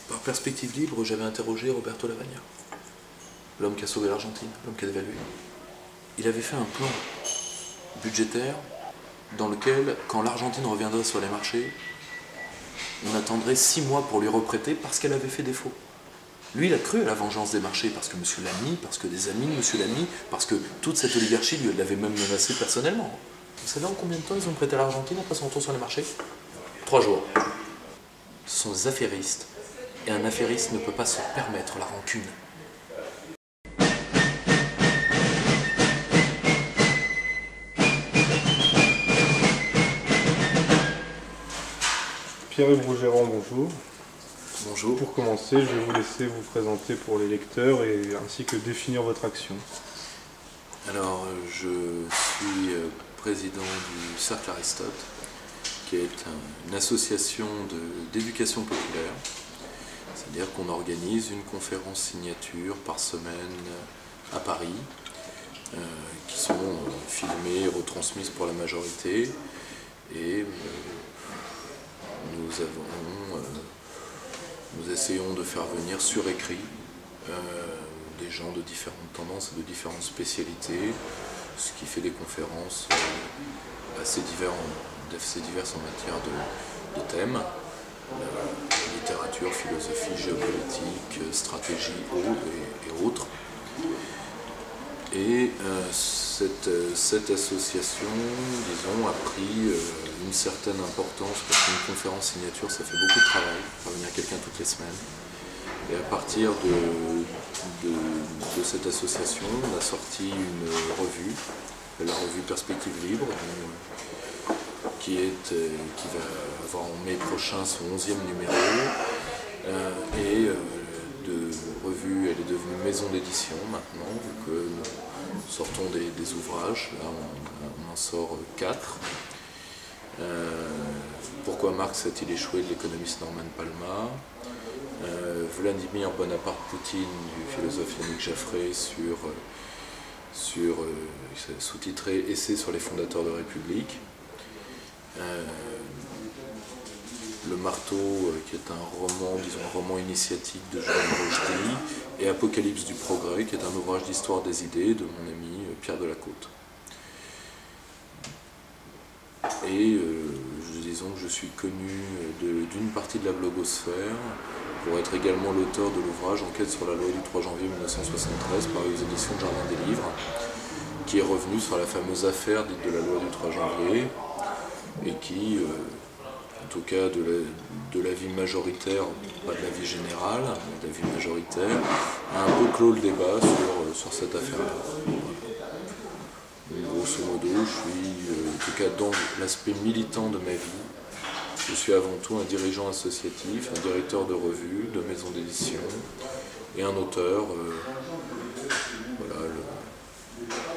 par perspective libre, j'avais interrogé Roberto Lavagna, l'homme qui a sauvé l'Argentine, l'homme qui a dévalué. Il avait fait un plan budgétaire dans lequel, quand l'Argentine reviendrait sur les marchés, on attendrait 6 mois pour lui reprêter parce qu'elle avait fait défaut. Lui, il a cru à la vengeance des marchés parce que M. Lamy, parce que des amis de M. Lamy, parce que toute cette oligarchie lui l'avait même menacé personnellement. Vous savez en combien de temps ils ont prêté à l'Argentine après son retour sur les marchés? 3 jours. Ce sont des affairistes. Et un affairiste ne peut pas se permettre la rancune. Pierre-Yves Rougeron, bonjour. Bonjour. Pour commencer, je vais vous laisser vous présenter pour les lecteurs ainsi que définir votre action. Alors, je suis président du Cercle Aristote, qui est une association d'éducation populaire. C'est-à-dire qu'on organise une conférence signature par semaine à Paris, qui sont filmées et retransmises pour la majorité. Et nous essayons de faire venir sur écrit des gens de différentes tendances et de différentes spécialités, ce qui fait des conférences assez diverses en matière de thèmes, littérature, philosophie, géopolitique, stratégie et autres. Et cette association, disons, a pris une certaine importance parce qu'une conférence signature, ça fait beaucoup de travail, faire venir quelqu'un toutes les semaines. Et à partir de cette association, on a sorti une revue, la revue Perspective Libre, qui va avoir en mai prochain son 11e numéro. De revue, elle est devenue maison d'édition maintenant, vu que nous sortons des ouvrages. Là, on en sort 4. Pourquoi Marx a-t-il échoué de l'économiste Norman Palma, Vladimir Bonaparte Poutine du philosophe Yannick Jaffray sous-titré Essai sur les fondateurs de République. Le Marteau, qui est un roman initiatique de Jean Rochdy, et Apocalypse du progrès, qui est un ouvrage d'histoire des idées de mon ami Pierre Delacôte. Et disons que je suis connu d'une partie de la blogosphère pour être également l'auteur de l'ouvrage Enquête sur la loi du 3 janvier 1973 par les éditions de Jardin des Livres, qui est revenu sur la fameuse affaire dite de la loi du 3 janvier et qui, en tout cas de l'avis majoritaire, pas de l'avis général, mais de l'avis majoritaire, a un peu clos le débat sur cette affaire-là. Grosso modo, je suis, en tout cas dans l'aspect militant de ma vie, je suis avant tout un dirigeant associatif, un directeur de revue, de maison d'édition et un auteur. Voilà,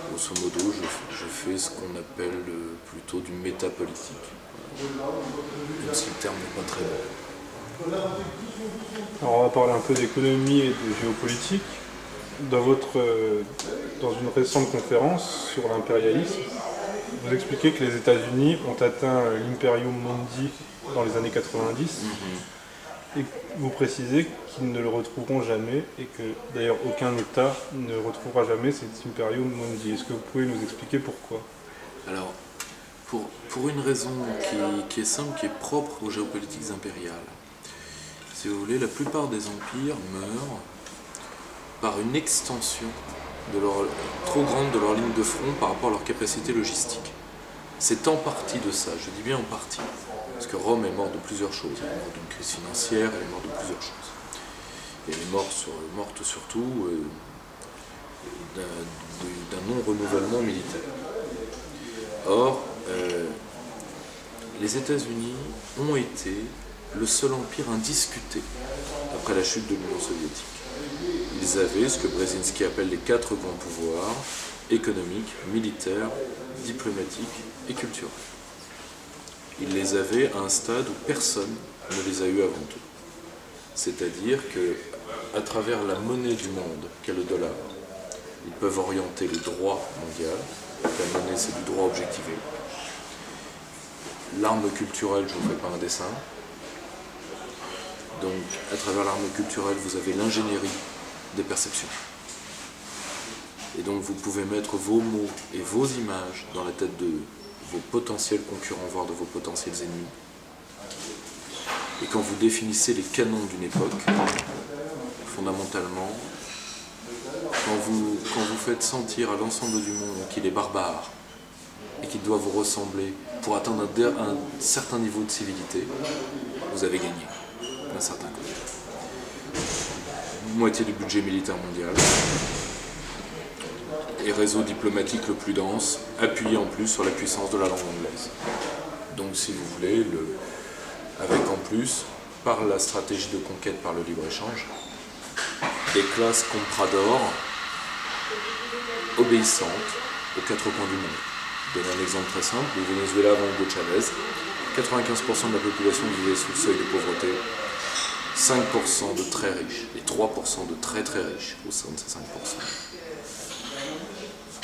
grosso modo, je fais ce qu'on appelle plutôt du métapolitique. Même si le terme n'est pas très bon. Alors on va parler un peu d'économie et de géopolitique. Dans une récente conférence sur l'impérialisme, vous expliquez que les États-Unis ont atteint l'imperium mundi dans les années 90 et vous précisez qu'ils ne le retrouveront jamais et que d'ailleurs aucun État ne retrouvera jamais cet imperium mundi. Est-ce que vous pouvez nous expliquer pourquoi? Alors, pour une raison qui est simple, qui est propre aux géopolitiques impériales. Si vous voulez, la plupart des empires meurent par une extension trop grande de leur ligne de front par rapport à leur capacité logistique. C'est en partie de ça, je dis bien en partie, parce que Rome est mort de plusieurs choses. Elle est morte d'une crise financière, elle est morte de plusieurs choses. Et elle est morte surtout d'un non-renouvellement militaire. Or, les États-Unis ont été le seul empire indiscuté après la chute de l'Union soviétique. Ils avaient ce que Brzezinski appelle les 4 grands pouvoirs, économiques, militaires, diplomatiques et culturels. Ils les avaient à un stade où personne ne les a eus avant eux. C'est-à-dire qu'à travers la monnaie du monde, qu'est le dollar, ils peuvent orienter le droit mondial. La monnaie, c'est du droit objectivé. L'arme culturelle, je ne vous fais pas un dessin. Donc, à travers l'armée culturelle, vous avez l'ingénierie des perceptions. Et donc, vous pouvez mettre vos mots et vos images dans la tête de vos potentiels concurrents, voire de vos potentiels ennemis. Et quand vous définissez les canons d'une époque, fondamentalement, quand vous faites sentir à l'ensemble du monde qu'il est barbare et qu'il doit vous ressembler pour atteindre un certain niveau de civilité, vous avez gagné d'un certain côté. Moitié du budget militaire mondial et réseau diplomatique le plus dense, appuyé en plus sur la puissance de la langue anglaise. Donc si vous voulez, avec en plus, par la stratégie de conquête par le libre-échange, des classes comprador obéissantes aux quatre coins du monde. Je donne un exemple très simple, le Venezuela avant Hugo Chavez, 95% de la population vivait sous le seuil de pauvreté, 5% de très riches et 3% de très très riches au sein de ces 5%.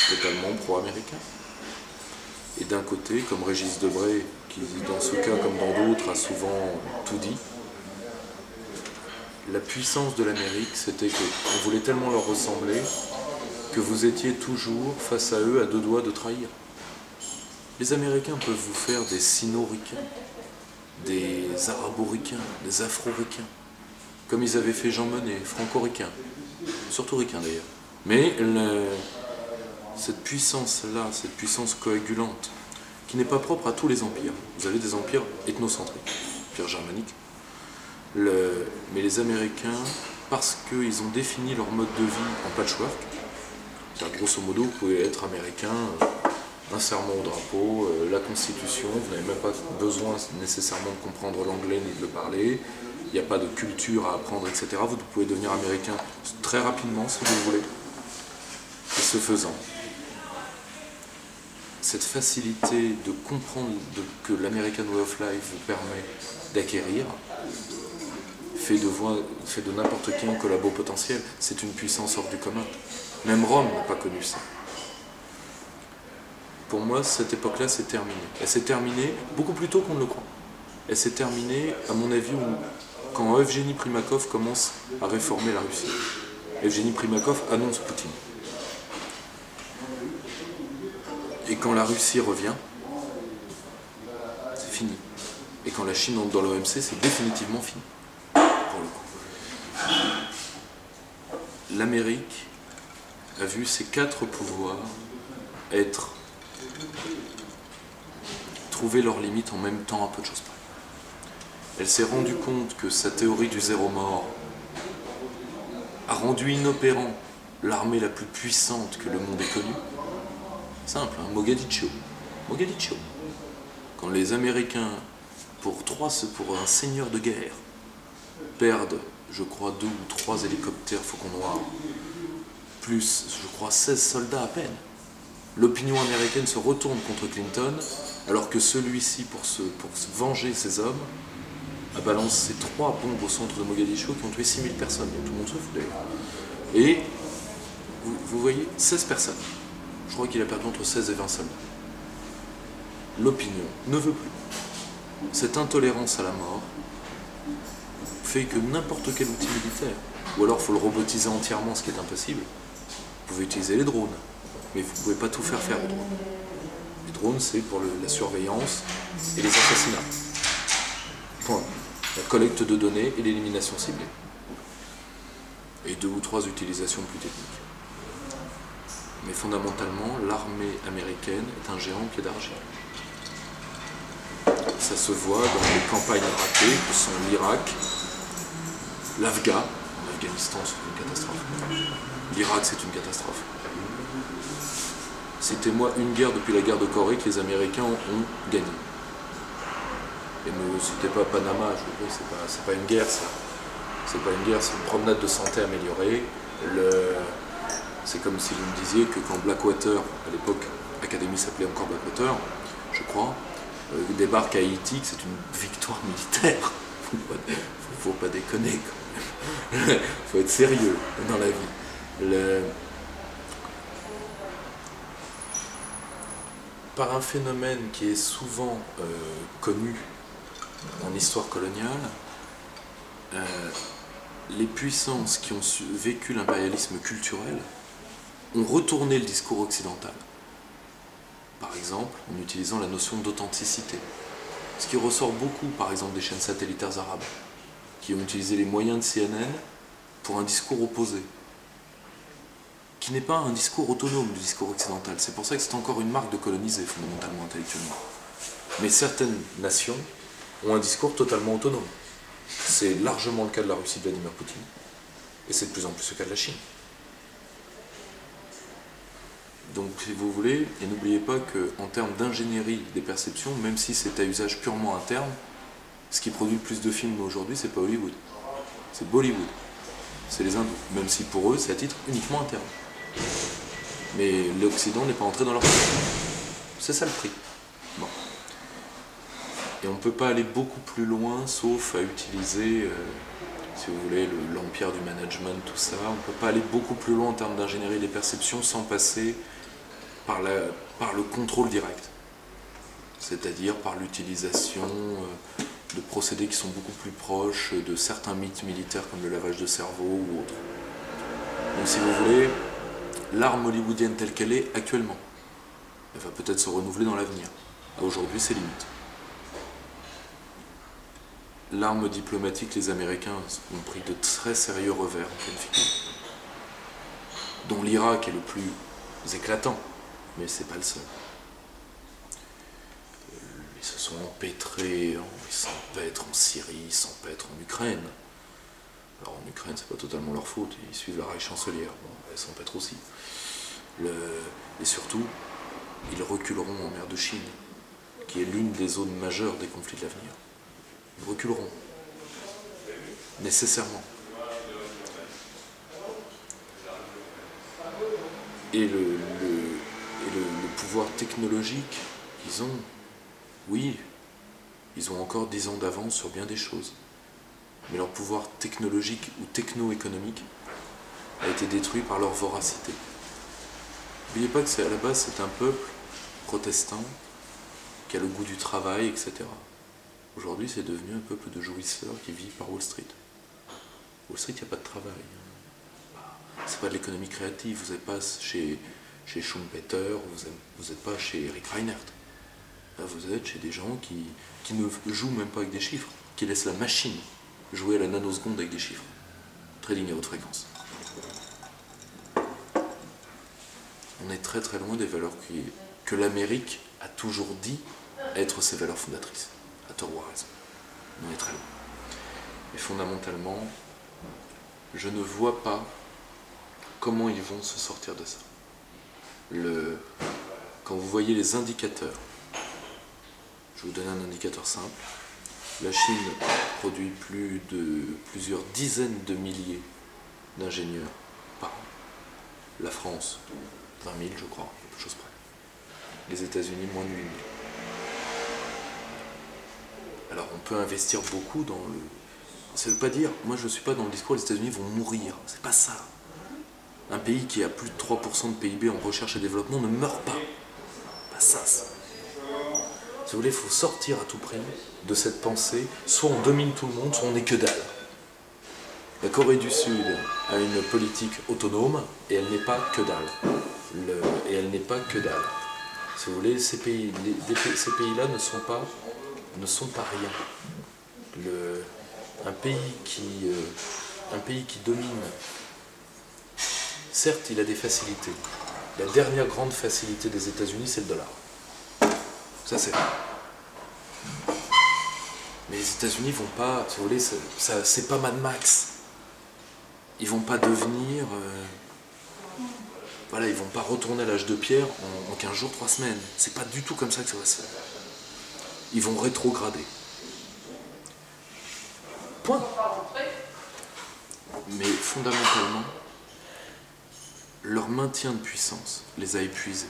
Totalement pro-américain. Et d'un côté, comme Régis Debray, qui dans ce cas comme dans d'autres a souvent tout dit, la puissance de l'Amérique, c'était qu'on voulait tellement leur ressembler que vous étiez toujours face à eux à deux doigts de trahir. Les Américains peuvent vous faire des Sino-Ricains, des Arabo-Ricains, des Afro-Ricains, comme ils avaient fait Jean Monnet, Franco-Ricains, surtout Ricains d'ailleurs. Mais cette puissance-là, cette puissance coagulante, qui n'est pas propre à tous les empires. Vous avez des empires ethnocentriques, empire germanique. Mais les Américains, parce qu'ils ont défini leur mode de vie en patchwork, c'est-à-dire grosso modo, vous pouvez être américain, un serment au drapeau, la Constitution, vous n'avez même pas besoin nécessairement de comprendre l'anglais ni de le parler, il n'y a pas de culture à apprendre, etc. Vous pouvez devenir américain très rapidement si vous voulez. Et ce faisant, cette facilité de comprendre que l'American Way of Life vous permet d'acquérir, fait de n'importe qui un collabo potentiel. C'est une puissance hors du commun. Même Rome n'a pas connu ça. Pour moi, cette époque-là s'est terminée. Elle s'est terminée beaucoup plus tôt qu'on ne le croit. Elle s'est terminée, à mon avis, quand Evgeny Primakov commence à réformer la Russie. Evgeny Primakov annonce Poutine. Et quand la Russie revient, c'est fini. Et quand la Chine entre dans l'OMC, c'est définitivement fini. Pour le coup. L'Amérique a vu ses quatre pouvoirs trouver leurs limites en même temps à peu de choses près. Elle s'est rendue compte que sa théorie du zéro mort a rendu inopérant l'armée la plus puissante que le monde ait connue. Simple, hein, Mogadiscio. Quand les Américains, pour un seigneur de guerre, perdent, je crois, 2 ou 3 hélicoptères Faucon Noir, plus, je crois, 16 soldats à peine, l'opinion américaine se retourne contre Clinton, alors que celui-ci, pour se venger ses hommes, a balancé 3 bombes au centre de Mogadiscio qui ont tué 6000 personnes. Tout le monde se fout d'ailleurs. Et vous voyez, 16 personnes. Je crois qu'il a perdu entre 16 et 20 soldats. L'opinion ne veut plus. Cette intolérance à la mort fait que n'importe quel outil militaire, ou alors il faut le robotiser entièrement, ce qui est impossible. Vous pouvez utiliser les drones, mais vous ne pouvez pas tout faire aux drones. Les drones, c'est pour la surveillance et les assassinats. Point. La collecte de données et l'élimination ciblée. Et 2 ou 3 utilisations plus techniques. Mais fondamentalement, l'armée américaine est un géant pied d'argile. Ça se voit dans les campagnes ratées que sont l'Irak, l'Afghanistan, c'est une catastrophe. L'Irak, c'est une catastrophe. Citez-moi une guerre depuis la guerre de Corée que les Américains ont gagné. Et ne citez pas Panama, c'est pas une guerre, ça. C'est pas une guerre, c'est une promenade de santé améliorée. C'est comme si vous me disiez que quand Blackwater, à l'époque, l'Académie s'appelait encore Blackwater, je crois, débarque à Haïti, que c'est une victoire militaire. Faut pas déconner, quand même. Faut être sérieux dans la vie. Par un phénomène qui est souvent connu en histoire coloniale, les puissances qui ont vécu l'impérialisme culturel ont retourné le discours occidental. Par exemple, en utilisant la notion d'authenticité. Ce qui ressort beaucoup, par exemple, des chaînes satellitaires arabes, qui ont utilisé les moyens de CNN pour un discours opposé, qui n'est pas un discours autonome du discours occidental. C'est pour ça que c'est encore une marque de coloniser, fondamentalement, intellectuellement. Mais certaines nations ont un discours totalement autonome. C'est largement le cas de la Russie de Vladimir Poutine, et c'est de plus en plus le cas de la Chine. Donc, si vous voulez, et n'oubliez pas qu'en termes d'ingénierie des perceptions, même si c'est à usage purement interne, ce qui produit le plus de films aujourd'hui, c'est pas Hollywood, c'est Bollywood, c'est les hindous, même si pour eux, c'est à titre uniquement interne. Mais l'Occident n'est pas entré dans leur prix. C'est ça le prix. Bon. Et on ne peut pas aller beaucoup plus loin, sauf à utiliser, si vous voulez, l'empire du management, tout ça. On ne peut pas aller beaucoup plus loin en termes d'ingénierie des perceptions sans passer par le contrôle direct. C'est-à-dire par l'utilisation de procédés qui sont beaucoup plus proches de certains mythes militaires comme le lavage de cerveau ou autre. Donc si vous voulez, l'arme hollywoodienne telle qu'elle est actuellement, elle va peut-être se renouveler dans l'avenir. Aujourd'hui, c'est limite. L'arme diplomatique, les Américains ont pris de très sérieux revers en pleine figure, dont l'Irak est le plus éclatant, mais c'est pas le seul. Ils se sont empêtrés, ils s'empêtrent en Syrie, ils s'empêtrent en Ukraine. Alors en Ukraine, c'est pas totalement leur faute, ils suivent la Reich chancelière, bon, elles s'empêtrent aussi. Et surtout, ils reculeront en mer de Chine, qui est l'une des zones majeures des conflits de l'avenir. Ils reculeront, nécessairement. Et le pouvoir technologique qu'ils ont, oui, ils ont encore 10 ans d'avance sur bien des choses. Mais leur pouvoir technologique ou techno-économique a été détruit par leur voracité. N'oubliez pas que à la base, c'est un peuple protestant qui a le goût du travail, etc. Aujourd'hui, c'est devenu un peuple de jouisseurs qui vit par Wall Street. Wall Street, il n'y a pas de travail. C'est pas de l'économie créative. Vous n'êtes pas chez Schumpeter, vous n'êtes pas chez Eric Reinert. Là, vous êtes chez des gens qui ne jouent même pas avec des chiffres, qui laissent la machine jouer à la nanoseconde avec des chiffres. Trading à haute fréquence. On est très très loin des valeurs que l'Amérique a toujours dit être ses valeurs fondatrices. À tort ou à raison. On est très loin. Mais fondamentalement, je ne vois pas comment ils vont se sortir de ça. Quand vous voyez les indicateurs, je vais vous donner un indicateur simple. La Chine produit plusieurs dizaines de milliers d'ingénieurs par an. La France, 20 000 je crois, quelque chose près. Les États-Unis, moins de 8 000. Alors on peut investir beaucoup dans le... Ça ne veut pas dire, moi je ne suis pas dans le discours les États-Unis vont mourir, c'est pas ça. Un pays qui a plus de 3% de PIB en recherche et développement ne meurt pas. Pas ça. Si vous voulez, il faut sortir à tout prix de cette pensée, soit on domine tout le monde, soit on n'est que dalle. La Corée du Sud a une politique autonome et elle n'est pas que dalle. Et elle n'est pas que dalle. Si vous voulez, ces pays-là ne sont pas rien. Un pays qui domine, certes, il a des facilités. La dernière grande facilité des États-Unis, c'est le dollar. Ça, c'est vrai. Mais les États-Unis vont pas, si vous voulez, c'est pas Mad Max. Ils vont pas devenir... voilà, ils vont pas retourner à l'âge de pierre en 15 jours, 3 semaines. C'est pas du tout comme ça que ça va se faire. Ils vont rétrograder. Point. Mais fondamentalement, leur maintien de puissance les a épuisés.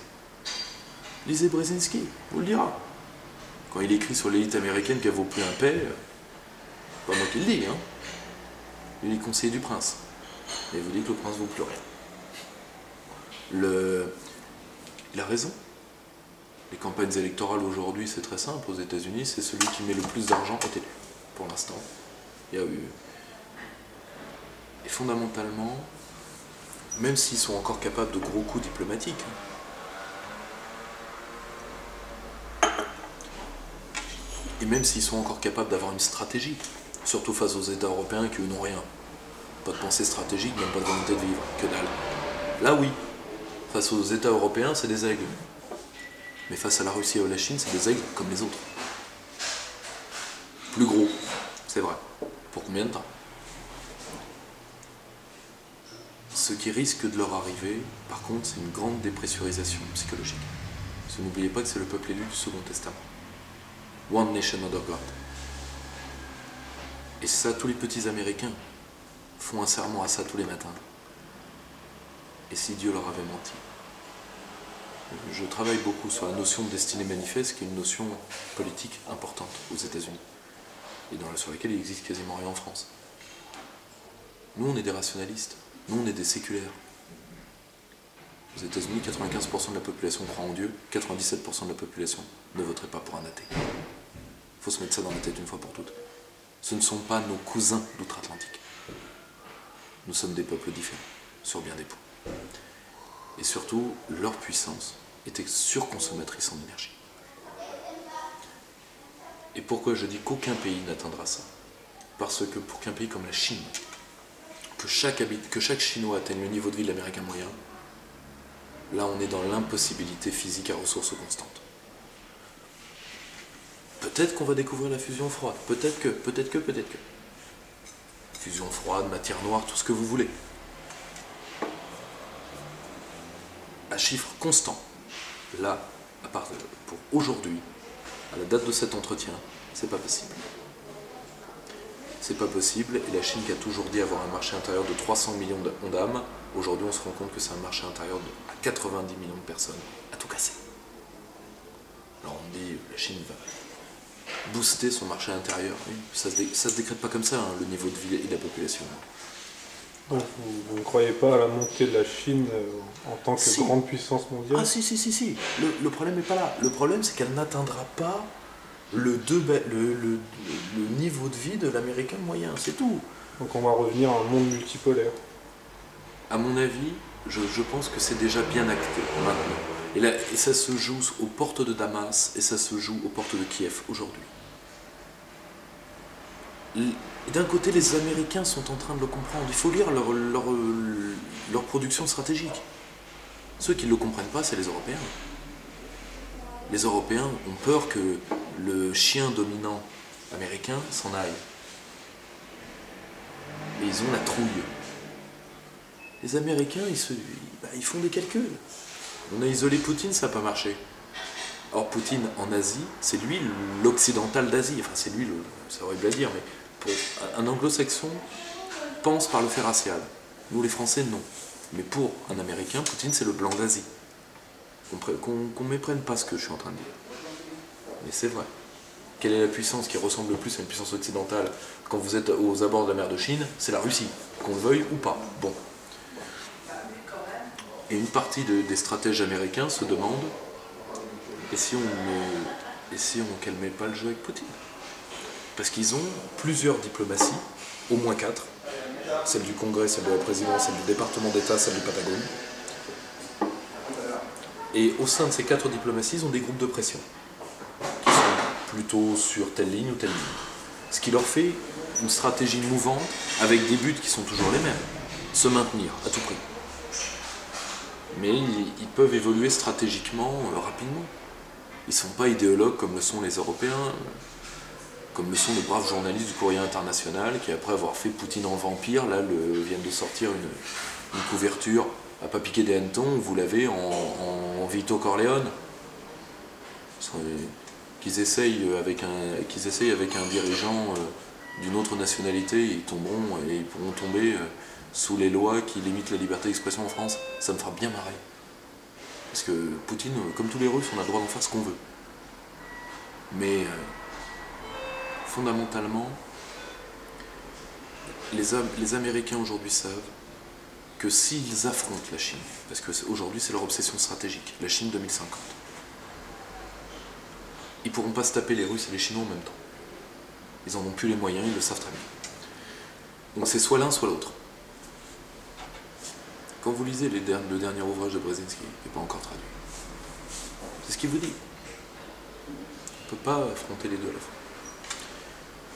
Lisez Brzezinski, vous le dira. Quand il écrit sur l'élite américaine qu'elle vaut plus un paix, pas moi qui le dis, hein. Il est conseiller du prince. Et vous dites que le prince vaut plus rien. Il a raison. Les campagnes électorales aujourd'hui, c'est très simple. Aux États-Unis, c'est celui qui met le plus d'argent est élu. Pour l'instant, il y a eu Et fondamentalement, même s'ils sont encore capables de gros coups diplomatiques, et même s'ils sont encore capables d'avoir une stratégie, surtout face aux États européens qui eux n'ont rien. Pas de pensée stratégique, même pas de volonté de vivre, que dalle. Là oui, face aux États européens, c'est des aigles. Mais face à la Russie et à la Chine, c'est des aigles comme les autres. Plus gros, c'est vrai. Pour combien de temps? Ce qui risque de leur arriver, par contre, c'est une grande dépressurisation psychologique. Parce que n'oubliez pas que c'est le peuple élu du Second Testament. One nation under God. Et ça, tous les petits Américains font un serment à ça tous les matins. Et si Dieu leur avait menti? Je travaille beaucoup sur la notion de destinée manifeste, qui est une notion politique importante aux États-Unis, et sur laquelle il existe quasiment rien en France. Nous, on est des rationalistes. Nous, on est des séculaires. Aux États-Unis, 95% de la population croit en Dieu, 97% de la population ne voterait pas pour un athée. Il faut se mettre ça dans la tête une fois pour toutes. Ce ne sont pas nos cousins d'outre-Atlantique. Nous sommes des peuples différents, sur bien des points. Et surtout, leur puissance était surconsommatrice en énergie. Et pourquoi je dis qu'aucun pays n'atteindra ça? Parce que pour qu'un pays comme la Chine, que chaque Chinois atteigne le niveau de vie de l'Américain moyen, là on est dans l'impossibilité physique à ressources constantes. Peut-être qu'on va découvrir la fusion froide, peut-être que. Fusion froide, matière noire, tout ce que vous voulez. À chiffre constant. Là, pour aujourd'hui, à la date de cet entretien, c'est pas possible. C'est pas possible, et la Chine qui a toujours dit avoir un marché intérieur de 300 millions d'âmes, aujourd'hui on se rend compte que c'est un marché intérieur de 90 millions de personnes, à tout casser. Alors on dit, la Chine va booster son marché intérieur. Oui, ça se décrète pas comme ça, hein, le niveau de vie et de la population. Donc vous ne croyez pas à la montée de la Chine en tant que grande puissance mondiale? Ah si. Le problème n'est pas là. Le problème, c'est qu'elle n'atteindra pas le niveau de vie de l'Américain moyen, c'est tout. Donc on va revenir à un monde multipolaire. À mon avis, je pense que c'est déjà bien acté maintenant. Et ça se joue aux portes de Damas et ça se joue aux portes de Kiev aujourd'hui. Et d'un côté, les Américains sont en train de le comprendre. Il faut lire leur production stratégique. Ceux qui ne le comprennent pas, c'est les Européens. Les Européens ont peur que le chien dominant américain s'en aille. Et ils ont la trouille. Les Américains, ils font des calculs. On a isolé Poutine, ça n'a pas marché. Or, Poutine, en Asie, c'est lui l'occidental d'Asie. Enfin, c'est lui, c'est horrible à dire, mais pour un anglo-saxon pense par le fait racial. Nous, les Français, non. Mais pour un Américain, Poutine, c'est le blanc d'Asie. Qu'on ne méprenne pas ce que je suis en train de dire. Mais c'est vrai. Quelle est la puissance qui ressemble le plus à une puissance occidentale quand vous êtes aux abords de la mer de Chine? C'est la Russie, qu'on le veuille ou pas. Bon. Et une partie des stratèges américains se demandent et si on calmait pas le jeu avec Poutine? Parce qu'ils ont plusieurs diplomaties, au moins 4. Celle du Congrès, celle de la présidence, celle du département d'État, celle du Patagone. Et au sein de ces 4 diplomaties, ils ont des groupes de pression qui sont plutôt sur telle ligne ou telle ligne. Ce qui leur fait une stratégie mouvante avec des buts qui sont toujours les mêmes. Se maintenir à tout prix. Mais ils peuvent évoluer stratégiquement rapidement. Ils ne sont pas idéologues comme le sont les Européens, comme le sont les braves journalistes du Courrier International qui, après avoir fait Poutine en vampire, là, viennent de sortir une couverture à pas piquer des hannetons, vous l'avez en Vito Corleone. Qu'ils essayent avec un dirigeant d'une autre nationalité, ils pourront tomber sous les lois qui limitent la liberté d'expression en France. Ça me fera bien marrer. Parce que Poutine, comme tous les Russes, on a le droit d'en faire ce qu'on veut. Mais fondamentalement, les Américains aujourd'hui savent que s'ils affrontent la Chine, parce qu'aujourd'hui c'est leur obsession stratégique, la Chine 2050, ils ne pourront pas se taper les Russes et les Chinois en même temps. Ils n'en ont plus les moyens, ils le savent très bien. Donc c'est soit l'un, soit l'autre. Quand vous lisez le dernier ouvrage de Brzezinski, qui n'est pas encore traduit, c'est ce qu'il vous dit. On ne peut pas affronter les deux à la fois.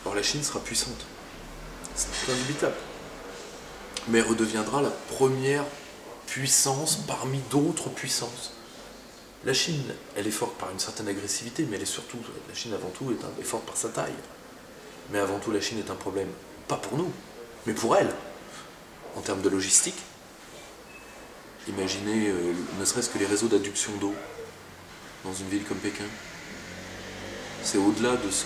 Alors la Chine sera puissante, c'est indubitable. Mais elle redeviendra la première puissance parmi d'autres puissances. La Chine, elle est forte par une certaine agressivité, mais elle est surtout, la Chine avant tout est forte par sa taille. Mais avant tout, la Chine est un problème, pas pour nous, mais pour elle, en termes de logistique. Imaginez ne serait-ce que les réseaux d'adduction d'eau dans une ville comme Pékin. C'est au-delà de ce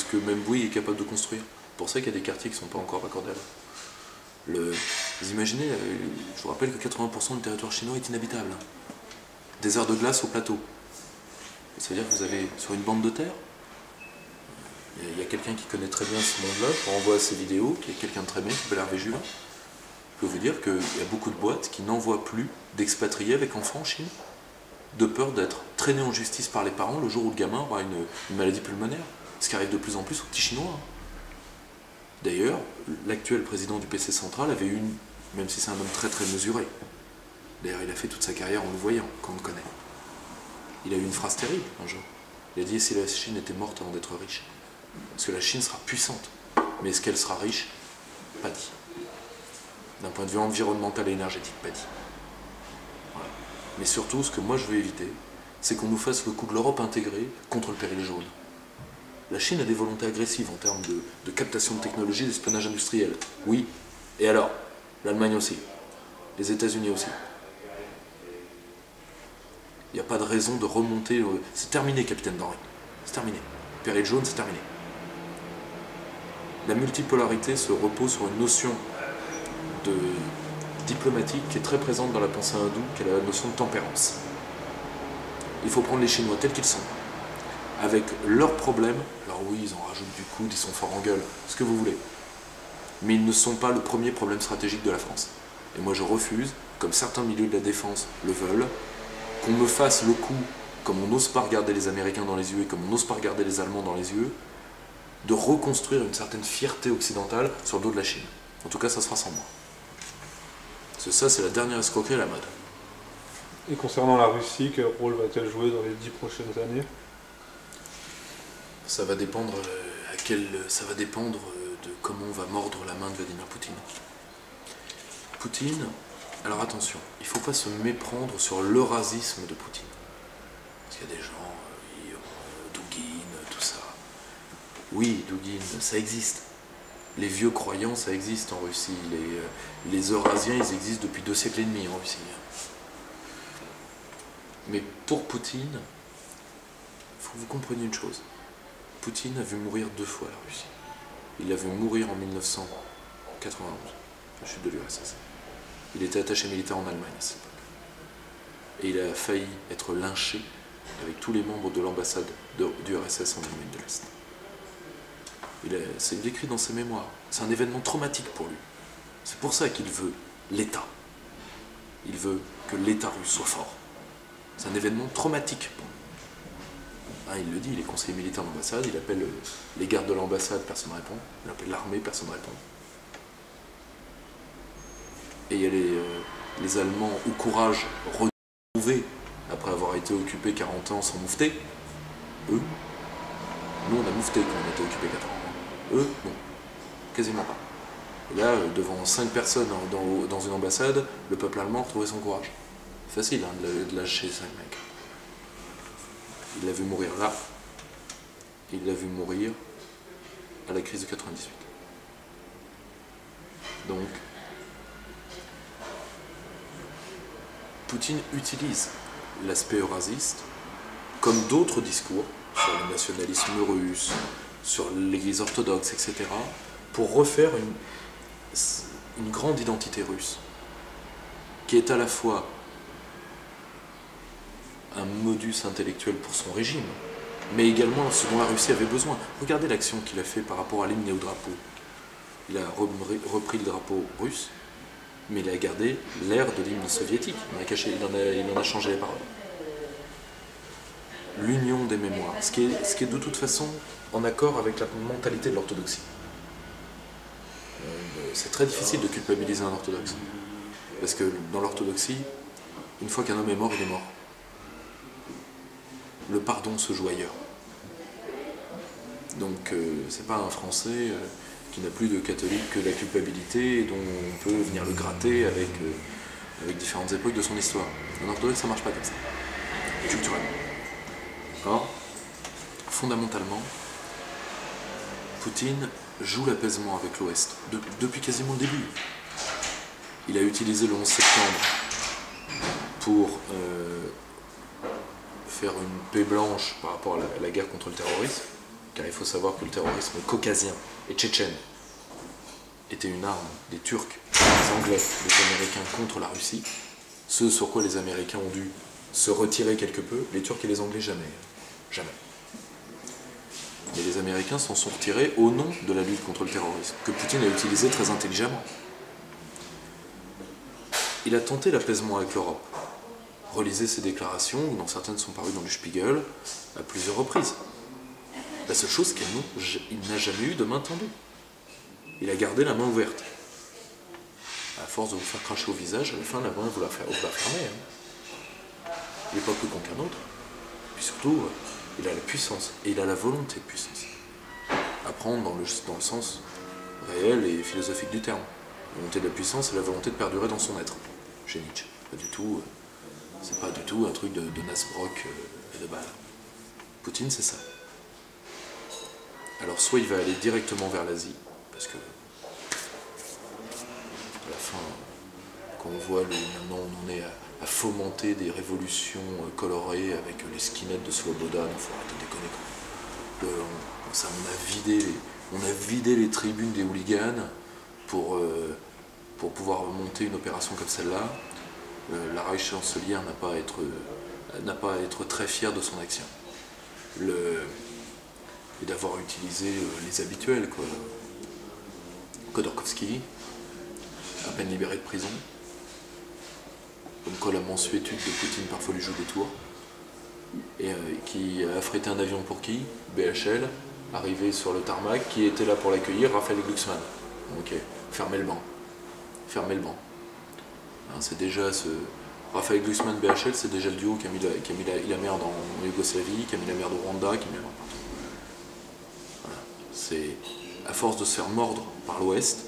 que même Bouygues est capable de construire. C'est pour ça qu'il y a des quartiers qui ne sont pas encore raccordés à l'eau. Vous imaginez, je vous rappelle que 80% du territoire chinois est inhabitable. Des aires de glace au plateau. Ça veut dire que vous avez sur une bande de terre, il y a quelqu'un qui connaît très bien ce monde-là, je vous renvoie à ces vidéos, qui est quelqu'un de très bien, qui s'appelle Hervé Juvin. Je peux vous dire qu'il y a beaucoup de boîtes qui n'envoient plus d'expatriés avec enfants en Chine, de peur d'être traînés en justice par les parents le jour où le gamin aura une maladie pulmonaire. Ce qui arrive de plus en plus aux petits Chinois. D'ailleurs, l'actuel président du PC Central avait une, même si c'est un homme très très mesuré, d'ailleurs il a fait toute sa carrière en le voyant, qu'on le connaît. Il a eu une phrase terrible un jour. Il a dit « si la Chine était morte avant d'être riche ?» Parce que la Chine sera puissante. Mais est-ce qu'elle sera riche? Pas dit. D'un point de vue environnemental et énergétique, pas dit. Voilà. Mais surtout, ce que moi je veux éviter, c'est qu'on nous fasse le coup de l'Europe intégrée contre le péril jaune. La Chine a des volontés agressives en termes de captation de technologie, d'espionnage industriel. Oui. Et alors? L'Allemagne aussi. Les États-Unis aussi. Il n'y a pas de raison de remonter. C'est terminé, capitaine Denry. C'est terminé. Péril jaune, c'est terminé. La multipolarité se repose sur une notion diplomatique qui est très présente dans la pensée hindoue, qui est la notion de tempérance. Il faut prendre les Chinois tels qu'ils sont, avec leurs problèmes. Alors oui, ils en rajoutent du coude, ils sont forts en gueule, ce que vous voulez. Mais ils ne sont pas le premier problème stratégique de la France. Et moi je refuse, comme certains milieux de la défense le veulent, qu'on me fasse le coup, comme on n'ose pas regarder les Américains dans les yeux et comme on n'ose pas regarder les Allemands dans les yeux, de reconstruire une certaine fierté occidentale sur le dos de la Chine. En tout cas, ça sera sans moi. Parce que ça, c'est la dernière escroquerie à la mode. Et concernant la Russie, quel rôle va-t-elle jouer dans les 10 prochaines années? Ça va dépendre ça va dépendre de comment on va mordre la main de Vladimir Poutine. Poutine, alors attention, il ne faut pas se méprendre sur l'eurasisme de Poutine. Parce qu'il y a des gens, Douguine, tout ça. Oui, Douguine, ça existe. Les vieux croyants, ça existe en Russie. Les Eurasiens, ils existent depuis 2 siècles et demi en Russie. Mais pour Poutine, il faut que vous compreniez une chose. Poutine a vu mourir 2 fois la Russie. Il l'a vu mourir en 1991, la chute de l'URSS. Il était attaché militaire en Allemagne à cette époque. Et il a failli être lynché avec tous les membres de l'ambassade du RSS en Allemagne de l'Est. C'est décrit dans ses mémoires. C'est un événement traumatique pour lui. C'est pour ça qu'il veut l'État. Il veut que l'État russe soit fort. C'est un événement traumatique pour lui. Hein, il le dit, il est conseiller militaire de l'ambassade, il appelle les gardes de l'ambassade, personne ne répond. Il appelle l'armée, personne ne répond. Et il y a les Allemands au courage retrouvé après avoir été occupés 40 ans sans moufter. Eux, nous on a moufté quand on a été occupés 4 ans. Eux, non, quasiment pas. Et là, devant 5 personnes dans une ambassade, le peuple allemand a retrouvé son courage. C'est facile hein, de lâcher 5 mecs. Il l'a vu mourir là, il l'a vu mourir à la crise de 98. Donc, Poutine utilise l'aspect eurasiste comme d'autres discours sur le nationalisme russe, sur l'église orthodoxe, etc., pour refaire une grande identité russe, qui est à la fois un modus intellectuel pour son régime, mais également ce dont la Russie avait besoin. Regardez l'action qu'il a fait par rapport à l'hymne et au drapeau. Il a repris le drapeau russe, mais il a gardé l'air de l'hymne soviétique. Il en a changé les paroles. L'union des mémoires, ce qui est de toute façon en accord avec la mentalité de l'orthodoxie. C'est très difficile de culpabiliser un orthodoxe. Parce que dans l'orthodoxie, une fois qu'un homme est mort, il est mort. Le pardon se joue ailleurs. Donc c'est pas un Français qui n'a plus de catholique que la culpabilité, dont on peut venir le gratter avec différentes époques de son histoire. En orthodoxe, ça marche pas comme ça, culturellement. Or, fondamentalement, Poutine joue l'apaisement avec l'Ouest, depuis quasiment le début. Il a utilisé le 11 septembre pour faire une paix blanche par rapport à la guerre contre le terrorisme, car il faut savoir que le terrorisme caucasien et tchétchène était une arme des Turcs, des Anglais, des Américains contre la Russie, ce sur quoi les Américains ont dû se retirer quelque peu, les Turcs et les Anglais jamais. Jamais. Mais les Américains s'en sont retirés au nom de la lutte contre le terrorisme, que Poutine a utilisé très intelligemment. Il a tenté l'apaisement avec l'Europe. Relisez ses déclarations, dont certaines sont parues dans le Spiegel, à plusieurs reprises. La seule chose, c'est qu'il n'a jamais eu de main tendue. Il a gardé la main ouverte. À force de vous faire cracher au visage, à la fin, la main, vous la fermez. Il n'est pas plus con qu'un autre. Puis surtout, il a la puissance, et il a la volonté de puissance. À prendre dans le sens réel et philosophique du terme. La volonté de la puissance et la volonté de perdurer dans son être. Chez Nietzsche. Pas du tout, c'est pas du tout un truc de Nasbrock et de Bâle. Poutine, c'est ça. Alors soit il va aller directement vers l'Asie, parce que à la fin, quand on voit maintenant on en est à fomenter des révolutions colorées avec les skinheads de Svoboda, il faut arrêter de déconner. On a vidé les tribunes des hooligans pour pouvoir monter une opération comme celle-là. La Reichschancelière n'a pas à être très fière de son action. Et d'avoir utilisé les habituels, quoi. Khodorkovsky, à peine libéré de prison, comme quoi la mansuétude de Poutine parfois lui joue des tours, et qui a affrété un avion pour qui? BHL, arrivé sur le tarmac, qui était là pour l'accueillir, Raphaël Glucksmann. Ok, fermez le banc. Fermez le banc. Hein, c'est déjà ce... Raphaël Glucksmann, BHL, c'est déjà le duo qui a mis la merde en Yougoslavie, qui a mis la merde au Rwanda, qui a mis la merde partout. Voilà. C'est à force de se faire mordre par l'Ouest,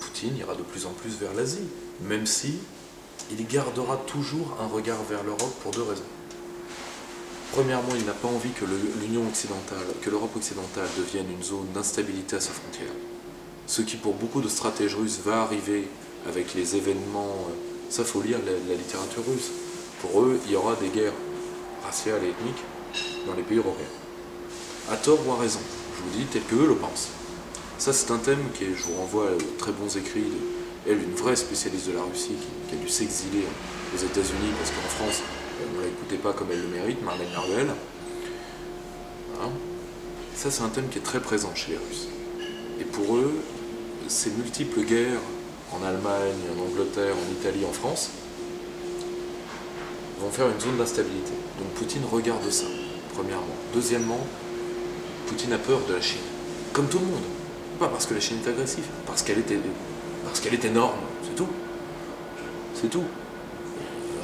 Poutine ira de plus en plus vers l'Asie, même si il gardera toujours un regard vers l'Europe pour deux raisons. Premièrement, il n'a pas envie que l'Union occidentale, que l'Europe occidentale devienne une zone d'instabilité à sa frontière. Ce qui, pour beaucoup de stratèges russes, va arriver avec les événements... Ça, faut lire la littérature russe. Pour eux, il y aura des guerres raciales et ethniques dans les pays européens. À tort ou à raison, je vous dis, tel qu'eux le pensent. Ça, c'est un thème qui est, je vous renvoie aux très bons écrits elle, une vraie spécialiste de la Russie, qui a dû s'exiler aux États-Unis, parce qu'en France, on ne l'écoutait pas comme elle le mérite, Marlène Laruelle. Voilà. Ça, c'est un thème qui est très présent chez les Russes. Et pour eux, ces multiples guerres en Allemagne, en Angleterre, en Italie, en France, vont faire une zone d'instabilité. Donc Poutine regarde ça, premièrement. Deuxièmement, Poutine a peur de la Chine. Comme tout le monde. Pas parce que la Chine est agressive, parce qu'elle est énorme, c'est tout. C'est tout.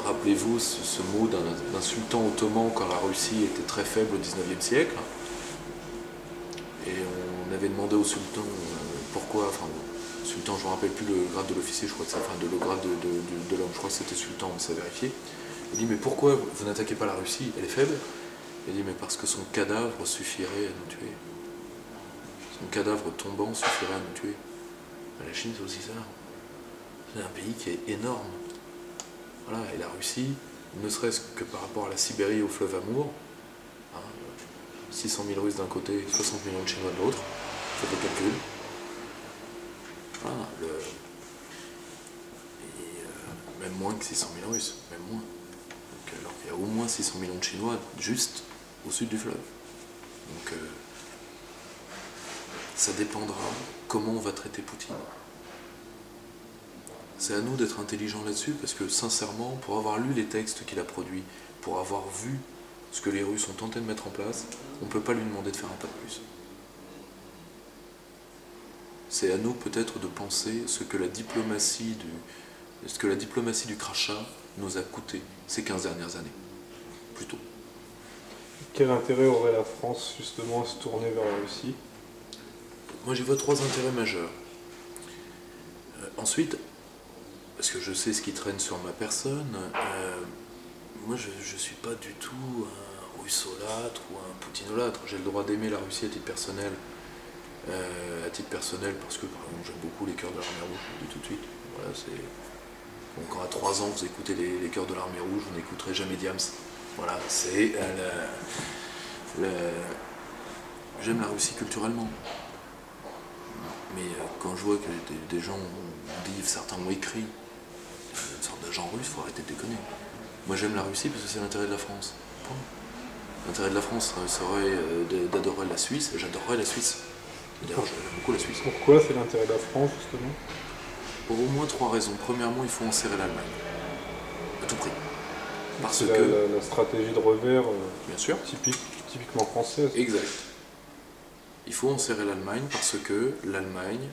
Rappelez-vous ce mot d'un sultan ottoman quand la Russie était très faible au XIXe siècle. Et on avait demandé au sultan pourquoi, enfin, sultan, je ne me rappelle plus le grade de l'officier, je crois que c'est, enfin, le grade de l'homme, je crois que c'était sultan, mais ça a vérifié. Il dit, mais pourquoi vous n'attaquez pas la Russie? Elle est faible. Il dit, mais parce que son cadavre suffirait à nous tuer. Son cadavre tombant suffirait à nous tuer. Mais la Chine, c'est aussi ça. C'est un pays qui est énorme. Voilà, et la Russie, ne serait-ce que par rapport à la Sibérie et au fleuve Amour, hein, 600 000 Russes d'un côté, 60 millions de Chinois de l'autre, faites le calcul. Voilà, même moins que 600 000 Russes, même moins. Donc, alors qu'il y a au moins 600 millions de Chinois juste au sud du fleuve. Donc ça dépendra comment on va traiter Poutine. C'est à nous d'être intelligents là-dessus, parce que sincèrement, pour avoir lu les textes qu'il a produits, pour avoir vu ce que les Russes ont tenté de mettre en place, on ne peut pas lui demander de faire un pas de plus. C'est à nous peut-être de penser ce que la diplomatie du crachat nous a coûté ces 15 dernières années, plutôt. Quel intérêt aurait la France justement à se tourner vers la Russie? Moi j'y vois 3 intérêts majeurs. Ensuite, parce que je sais ce qui traîne sur ma personne, moi je ne suis pas du tout un russolâtre ou un poutinolâtre. J'ai le droit d'aimer la Russie à titre personnel. Parce que par exemple, j'aime beaucoup les chœurs de l'Armée Rouge, je le dis tout de suite. Voilà, bon, quand à 3 ans vous écoutez les chœurs de l'Armée Rouge, vous n'écouterez jamais Diams. Voilà, j'aime la Russie culturellement. Mais quand je vois que des gens disent, certains ont écrit, une sorte d'agent russe, il faut arrêter de déconner. Moi j'aime la Russie parce que c'est l'intérêt de la France. Point. L'intérêt de la France serait d'adorer la Suisse, et j'adorerais la Suisse. D'ailleurs, j'aime beaucoup la Suisse. Pourquoi c'est l'intérêt de la France, justement? Pour au moins 3 raisons. Premièrement, il faut enserrer l'Allemagne. À tout prix. Parce que la stratégie de revers, bien sûr, typiquement française. Exact. Il faut enserrer l'Allemagne parce que l'Allemagne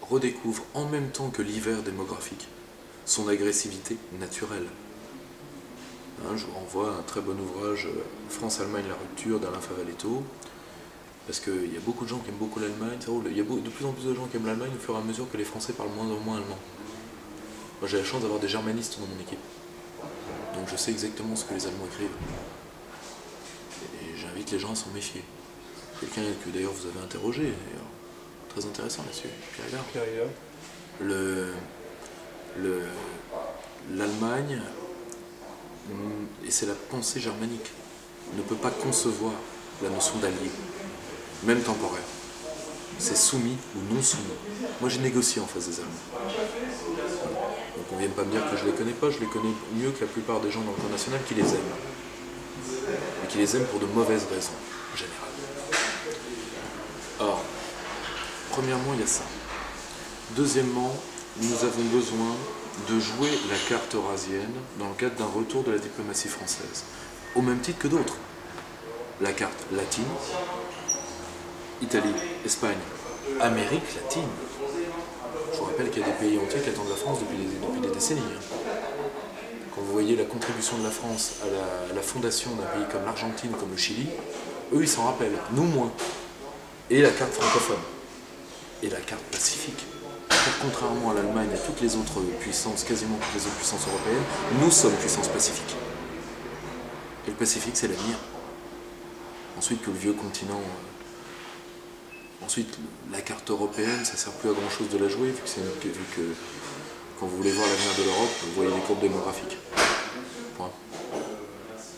redécouvre en même temps que l'hiver démographique son agressivité naturelle. Je vous renvoie à un très bon ouvrage, France-Allemagne, la rupture, d'Alain Favaletto, parce qu'il y a beaucoup de gens qui aiment beaucoup l'Allemagne. Il y a de plus en plus de gens qui aiment l'Allemagne au fur et à mesure que les Français parlent moins en moins allemand. Moi j'ai la chance d'avoir des germanistes dans mon équipe. Donc je sais exactement ce que les Allemands écrivent. Et j'invite les gens à s'en méfier. Quelqu'un que d'ailleurs vous avez interrogé, très intéressant là-dessus, Pierre Hillard. L'Allemagne, et c'est la pensée germanique, ne peut pas concevoir la notion d'allié, même temporaire. C'est soumis ou non soumis. Moi j'ai négocié en face des Allemands. Donc on ne vient pas me dire que je les connais pas, je les connais mieux que la plupart des gens dans le camp national qui les aiment. Et qui les aiment pour de mauvaises raisons, en général. Or, premièrement, il y a ça. Deuxièmement, nous avons besoin de jouer la carte eurasienne dans le cadre d'un retour de la diplomatie française, au même titre que d'autres. La carte latine, Italie, Espagne, Amérique latine. Je vous rappelle qu'il y a des pays entiers qui attendent la France depuis des décennies. Quand vous voyez la contribution de la France à la fondation d'un pays comme l'Argentine, comme le Chili, eux ils s'en rappellent, nous moins. Et la carte francophone, et la carte pacifique. Contrairement à l'Allemagne et à toutes les autres puissances, quasiment toutes les autres puissances européennes, nous sommes puissance pacifique. Et le Pacifique, c'est l'avenir. Ensuite, que le vieux continent... Ensuite, la carte européenne, ça ne sert plus à grand-chose de la jouer, vu que quand vous voulez voir l'avenir de l'Europe, vous voyez les courbes démographiques. Point.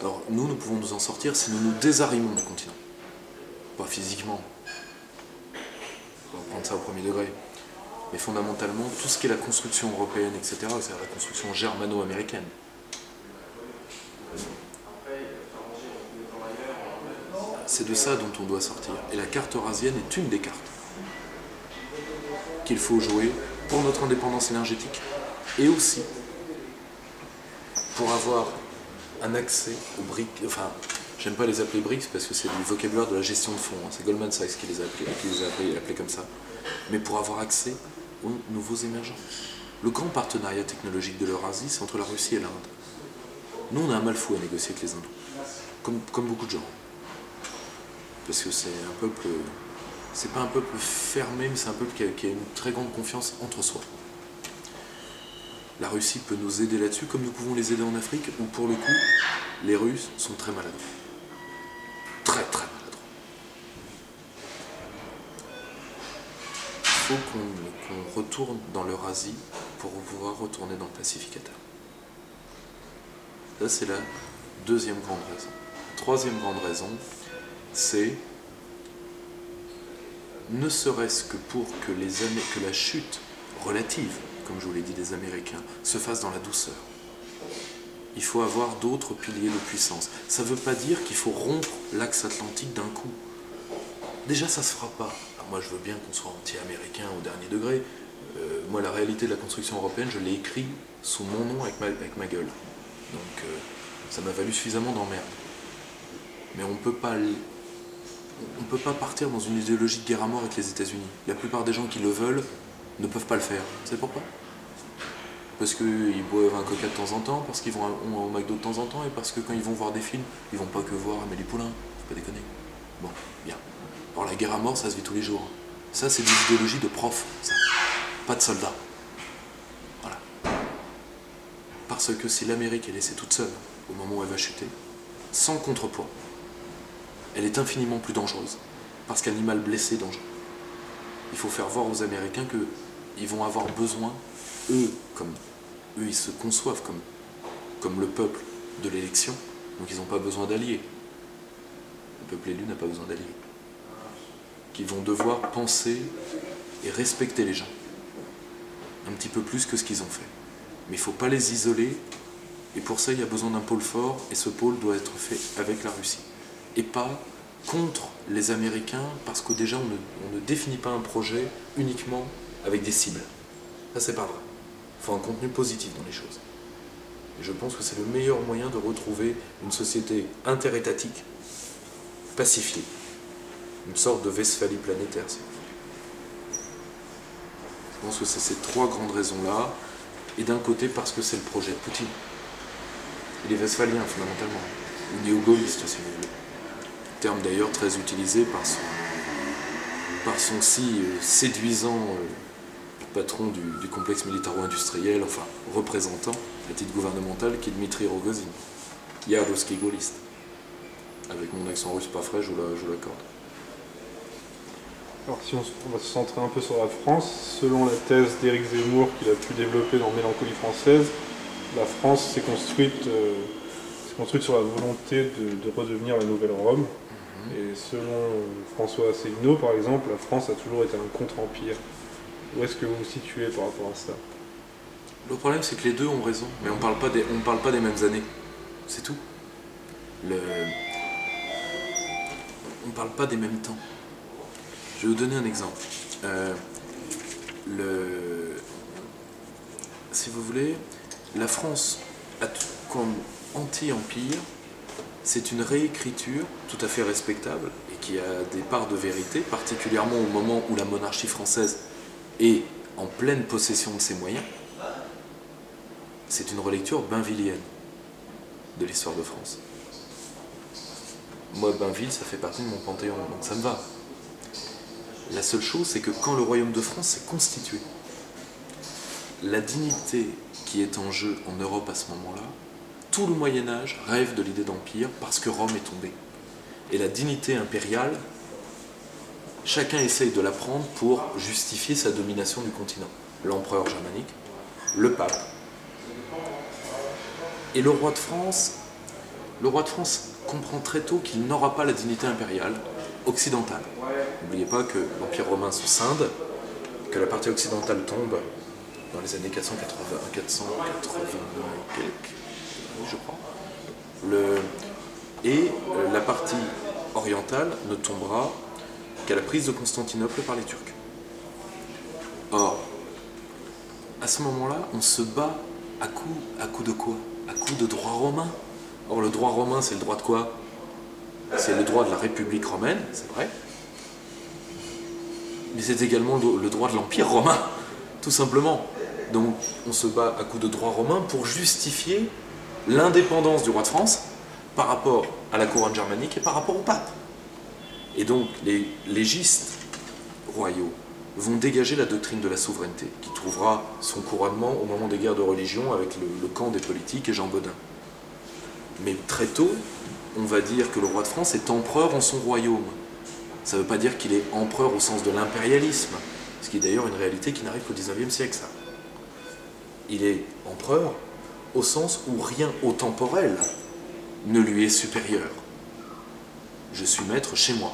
Alors, nous pouvons nous en sortir si nous nous désarrimons du continent. Pas physiquement. On va prendre ça au premier degré. Mais fondamentalement, tout ce qui est la construction européenne, etc., c'est la construction germano-américaine. C'est de ça dont on doit sortir. Et la carte eurasienne est une des cartes qu'il faut jouer pour notre indépendance énergétique et aussi pour avoir un accès aux BRICS. Enfin, j'aime pas les appeler BRICS parce que c'est du vocabulaire de la gestion de fonds. C'est Goldman Sachs qui les a appelés comme ça. Mais pour avoir accès aux nouveaux émergents. Le grand partenariat technologique de l'Eurasie, c'est entre la Russie et l'Inde. Nous, on a un mal fou à négocier avec les Indes, comme beaucoup de gens. Parce que c'est un peuple, c'est pas un peuple fermé, mais c'est un peuple qui a une très grande confiance entre soi. La Russie peut nous aider là-dessus, comme nous pouvons les aider en Afrique, où pour le coup, les Russes sont très maladroits. Très très maladroits. Il faut qu'on retourne dans l'Eurasie pour pouvoir retourner dans le Pacifique à terme. Ça, c'est la deuxième grande raison. Troisième grande raison, c'est ne serait-ce que pour que la chute relative, comme je vous l'ai dit, des Américains, se fasse dans la douceur. Il faut avoir d'autres piliers de puissance. Ça ne veut pas dire qu'il faut rompre l'axe atlantique d'un coup. Déjà, ça ne se fera pas. Alors moi, je veux bien qu'on soit anti-américain au dernier degré. Moi, la réalité de la construction européenne, je l'ai écrit sous mon nom avec ma gueule. Donc, ça m'a valu suffisamment d'emmerde. Mais on ne peut pas on ne peut pas partir dans une idéologie de guerre à mort avec les États-Unis. La plupart des gens qui le veulent ne peuvent pas le faire. Vous savez pourquoi? Parce qu'ils boivent un coca de temps en temps, parce qu'ils vont au McDo de temps en temps, et parce que quand ils vont voir des films, ils vont pas que voir Amélie Poulain. Faut pas déconner. Bon, bien. Alors la guerre à mort, ça se vit tous les jours. Ça, c'est des idéologies de profs, ça. Pas de soldats. Voilà. Parce que si l'Amérique est laissée toute seule, au moment où elle va chuter, sans contrepoids, elle est infiniment plus dangereuse. Parce qu'animal blessé, dangereux. Il faut faire voir aux Américains qu'ils vont avoir besoin, eux, ils se conçoivent comme le peuple de l'élection, donc ils n'ont pas besoin d'alliés. Le peuple élu n'a pas besoin d'alliés. Qu'ils vont devoir penser et respecter les gens. Un petit peu plus que ce qu'ils ont fait. Mais il ne faut pas les isoler, et pour ça il y a besoin d'un pôle fort, et ce pôle doit être fait avec la Russie. Et pas contre les Américains, parce que déjà on ne définit pas un projet uniquement avec des cibles. Ça c'est pas vrai. Il faut un contenu positif dans les choses. Et je pense que c'est le meilleur moyen de retrouver une société interétatique, pacifiée. Une sorte de Westphalie planétaire, si vous voulez. Je pense que c'est ces trois grandes raisons-là, et d'un côté parce que c'est le projet de Poutine. Il est westphalien fondamentalement, ou néo-gaulliste si vous voulez. Terme d'ailleurs très utilisé par son si séduisant patron du complexe militaro-industriel, enfin représentant à titre gouvernemental, qui est Dmitri Rogozin. Ya russki gaulliste. Avec mon accent russe pas frais, je vous l'accorde. Alors si on va se centrer un peu sur la France, selon la thèse d'Éric Zemmour qu'il a pu développer dans Mélancolie française, la France s'est construite sur la volonté de redevenir la nouvelle Rome. Et selon François Asselineau, par exemple, la France a toujours été un contre-empire. Où est-ce que vous vous situez par rapport à ça? Le problème, c'est que les deux ont raison, mais on ne parle pas des mêmes années. C'est tout. On ne parle pas des mêmes temps. Je vais vous donner un exemple. Si vous voulez, la France, comme anti-empire, c'est une réécriture tout à fait respectable et qui a des parts de vérité, particulièrement au moment où la monarchie française est en pleine possession de ses moyens. C'est une relecture bainvillienne de l'histoire de France. Moi, Bainville, ça fait partie de mon panthéon, donc ça me va. La seule chose, c'est que quand le royaume de France s'est constitué, la dignité qui est en jeu en Europe à ce moment-là, tout le Moyen-Âge rêve de l'idée d'empire parce que Rome est tombée. Et la dignité impériale, chacun essaye de la prendre pour justifier sa domination du continent. L'empereur germanique, le pape. Et le roi de France comprend très tôt qu'il n'aura pas la dignité impériale occidentale. N'oubliez pas que l'Empire romain se scinde, que la partie occidentale tombe dans les années 480 et quelques, je crois. La partie orientale ne tombera qu'à la prise de Constantinople par les Turcs. Or, à ce moment-là, on se bat à coup de quoi? À coup de droit romain. Or, le droit romain, c'est le droit de quoi? C'est le droit de la République romaine, c'est vrai. Mais c'est également le droit de l'Empire romain, tout simplement. Donc, on se bat à coup de droit romain pour justifier l'indépendance du roi de France par rapport à la couronne germanique et par rapport au pape. Et donc, les légistes royaux vont dégager la doctrine de la souveraineté, qui trouvera son couronnement au moment des guerres de religion avec le camp des politiques et Jean Bodin. Mais très tôt, on va dire que le roi de France est empereur en son royaume. Ça ne veut pas dire qu'il est empereur au sens de l'impérialisme, ce qui est d'ailleurs une réalité qui n'arrive qu'au XIXe siècle, ça. Il est empereur au sens où rien au temporel ne lui est supérieur. Je suis maître chez moi.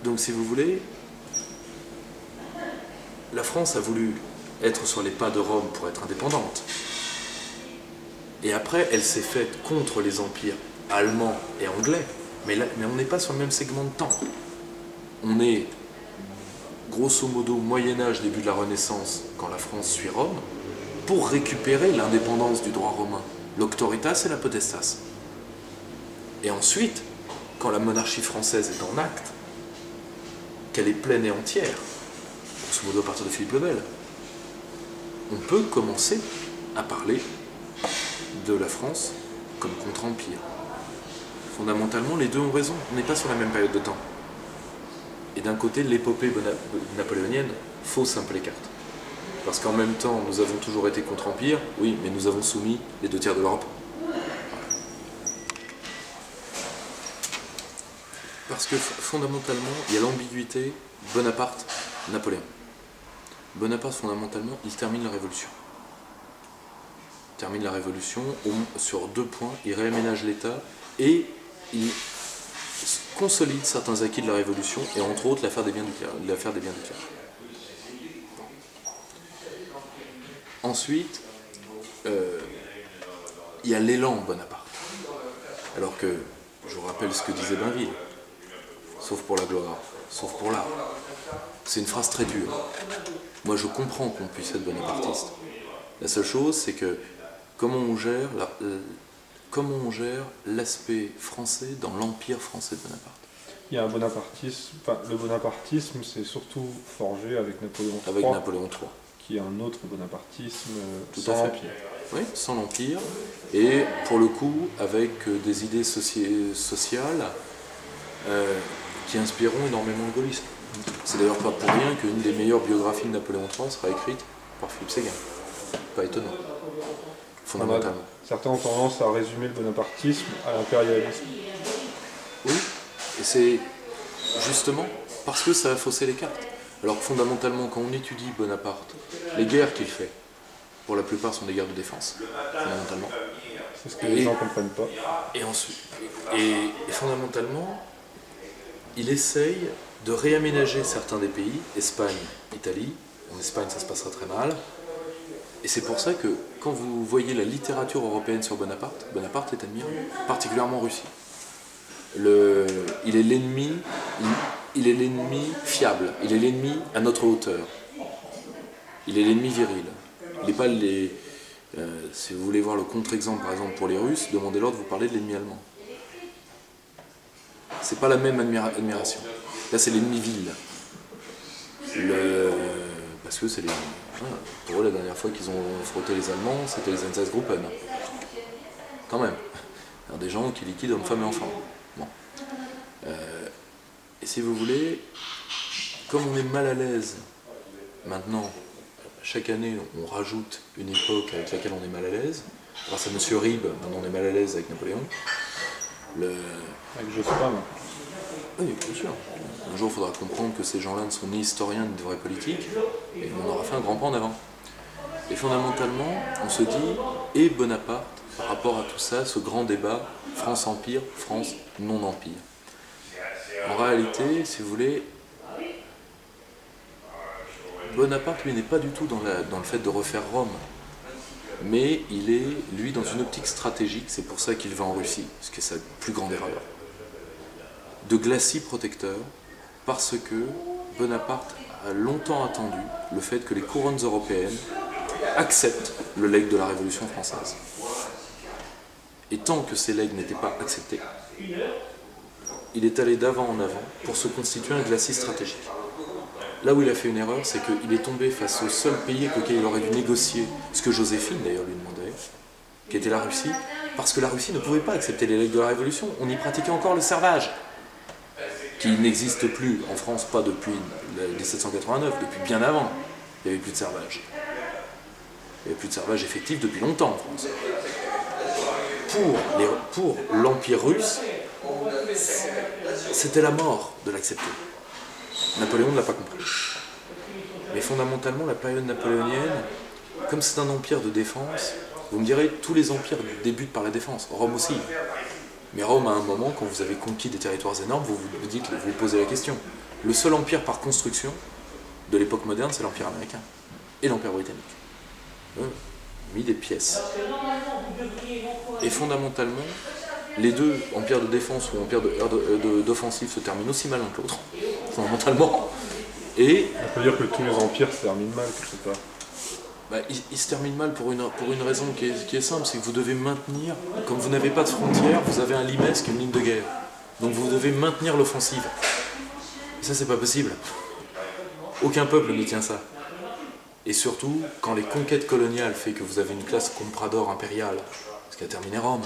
Donc si vous voulez, la France a voulu être sur les pas de Rome pour être indépendante. Et après, elle s'est faite contre les empires allemands et anglais. Mais on n'est pas sur le même segment de temps. On est, grosso modo, Moyen-Âge, début de la Renaissance, quand la France suit Rome, pour récupérer l'indépendance du droit romain, l'auctoritas et la potestas. Et ensuite, quand la monarchie française est en acte, qu'elle est pleine et entière, grosso modo à partir de Philippe le Bel, on peut commencer à parler de la France comme contre-empire. Fondamentalement, les deux ont raison. On n'est pas sur la même période de temps. Et d'un côté, l'épopée napoléonienne fausse un peu les cartes. Parce qu'en même temps, nous avons toujours été contre-empire, oui, mais nous avons soumis les 2/3 de l'Europe. Parce que fondamentalement, il y a l'ambiguïté Bonaparte-Napoléon. Bonaparte, fondamentalement, il termine la Révolution. Il termine la Révolution sur 2 points. Il réaménage l'État et il consolide certains acquis de la Révolution, et entre autres l'affaire des biens du clerc. Ensuite, il y a l'élan Bonaparte. Alors que, je vous rappelle ce que disait Bainville, sauf pour la gloire, sauf pour l'art. C'est une phrase très dure. Moi, je comprends qu'on puisse être bonapartiste. La seule chose, c'est que comment on gère l'aspect français dans l'empire français de Bonaparte. Il y a un bonapartisme, enfin le bonapartisme c'est surtout forgé avec Napoléon III. Avec Napoléon III. Qui est un autre bonapartisme sans l'Empire. Oui, sans l'Empire, et pour le coup avec des idées sociales qui inspireront énormément le gaullisme. C'est d'ailleurs pas pour rien qu'une des meilleures biographies de Napoléon III sera écrite par Philippe Séguin. Pas étonnant, fondamentalement. Certains ont tendance à résumer le bonapartisme à l'impérialisme. Oui, et c'est justement parce que ça a faussé les cartes. Alors que fondamentalement, quand on étudie Bonaparte, les guerres qu'il fait, pour la plupart sont des guerres de défense, fondamentalement. C'est ce que les gens ne comprennent pas. Et ensuite, et fondamentalement, il essaye de réaménager certains des pays, Espagne, Italie. En Espagne, ça se passera très mal. Et c'est pour ça que, quand vous voyez la littérature européenne sur Bonaparte, Bonaparte est admiré, particulièrement en Russie. Il est l'ennemi fiable, il est l'ennemi à notre hauteur. Il est l'ennemi viril. Il n'est pas si vous voulez voir le contre-exemple, par exemple, pour les Russes, demandez-leur de vous parler de l'ennemi allemand. C'est pas la même admiration. Là, c'est l'ennemi vil. Parce que c'est les... Pour eux, la dernière fois qu'ils ont frotté les Allemands, c'était les Einsatzgruppen. Quand même. Alors, des gens qui liquident hommes, femmes et enfants. Bon. Et si vous voulez, comme on est mal à l'aise maintenant, chaque année on rajoute une époque avec laquelle on est mal à l'aise. Grâce à M. Ribes, maintenant on est mal à l'aise avec Napoléon. Avec Jospin. Oui, bien sûr. Un jour il faudra comprendre que ces gens-là ne sont ni historiens ni de vrais politiques, et on aura fait un grand pas en avant. Et fondamentalement, on se dit, et Bonaparte, par rapport à tout ça, ce grand débat, France-Empire, France non-Empire. En réalité, si vous voulez, Bonaparte, lui, n'est pas du tout dans le fait de refaire Rome. Mais il est, lui, dans une optique stratégique, c'est pour ça qu'il va en Russie, ce qui est sa plus grande erreur, de glacis protecteur, parce que Bonaparte a longtemps attendu le fait que les couronnes européennes acceptent le legs de la Révolution française. Et tant que ces legs n'étaient pas acceptés, il est allé d'avant en avant pour se constituer un glacis stratégique. Là où il a fait une erreur, c'est qu'il est tombé face au seul pays avec lequel il aurait dû négocier, ce que Joséphine d'ailleurs lui demandait, qui était la Russie, parce que la Russie ne pouvait pas accepter les legs de la Révolution. On y pratiquait encore le servage, qui n'existe plus en France, pas depuis 1789, depuis bien avant. Il n'y avait plus de servage. Il n'y avait plus de servage effectif depuis longtemps en France. Pour l'Empire russe, c'était la mort de l'accepter. Napoléon ne l'a pas compris. Mais fondamentalement, la période napoléonienne, comme c'est un empire de défense, vous me direz, tous les empires débutent par la défense, Rome aussi. Mais Rome, à un moment, quand vous avez conquis des territoires énormes, vous vous posez la question. Le seul empire par construction de l'époque moderne, c'est l'Empire américain et l'Empire britannique. Mis des pièces. Et fondamentalement, les deux, empires de défense ou empires d'offensive, se terminent aussi mal l'un que l'autre, fondamentalement. Et on peut dire que tous les empires se terminent mal, quelque part. Bah, ils se terminent mal pour une raison qui est simple, c'est que vous devez maintenir, comme vous n'avez pas de frontières, vous avez un limesque, une ligne de guerre. Donc vous devez maintenir l'offensive. Et ça, c'est pas possible. Aucun peuple ne tient ça. Et surtout, quand les conquêtes coloniales font que vous avez une classe comprador impériale, ce qui a terminé Rome.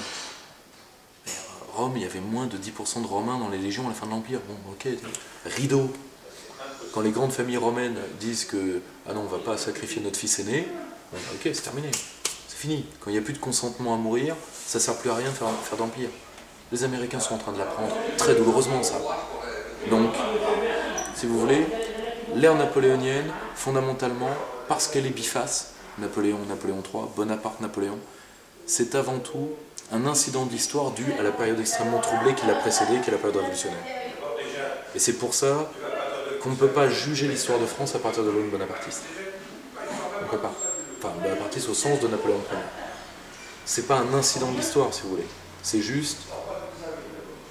Mais Rome, il y avait moins de 10% de Romains dans les légions à la fin de l'Empire. Bon, ok. Rideau. Quand les grandes familles romaines disent que « Ah non, on va pas sacrifier notre fils aîné », bon, ok, c'est terminé. C'est fini. Quand il n'y a plus de consentement à mourir, ça ne sert plus à rien de faire d'empire. Les Américains sont en train de l'apprendre très douloureusement, ça. Donc, si vous voulez, l'ère napoléonienne, fondamentalement, parce qu'elle est biface, Napoléon, Napoléon III, Bonaparte, Napoléon, c'est avant tout un incident d'histoire dû à la période extrêmement troublée qui l'a précédée, qui est la période révolutionnaire. Et c'est pour ça qu'on ne peut pas juger l'histoire de France à partir de l'homme bonapartiste. On ne peut pas. Enfin, bonapartiste au sens de Napoléon Ier. C'est pas un incident de l'histoire, si vous voulez. C'est juste,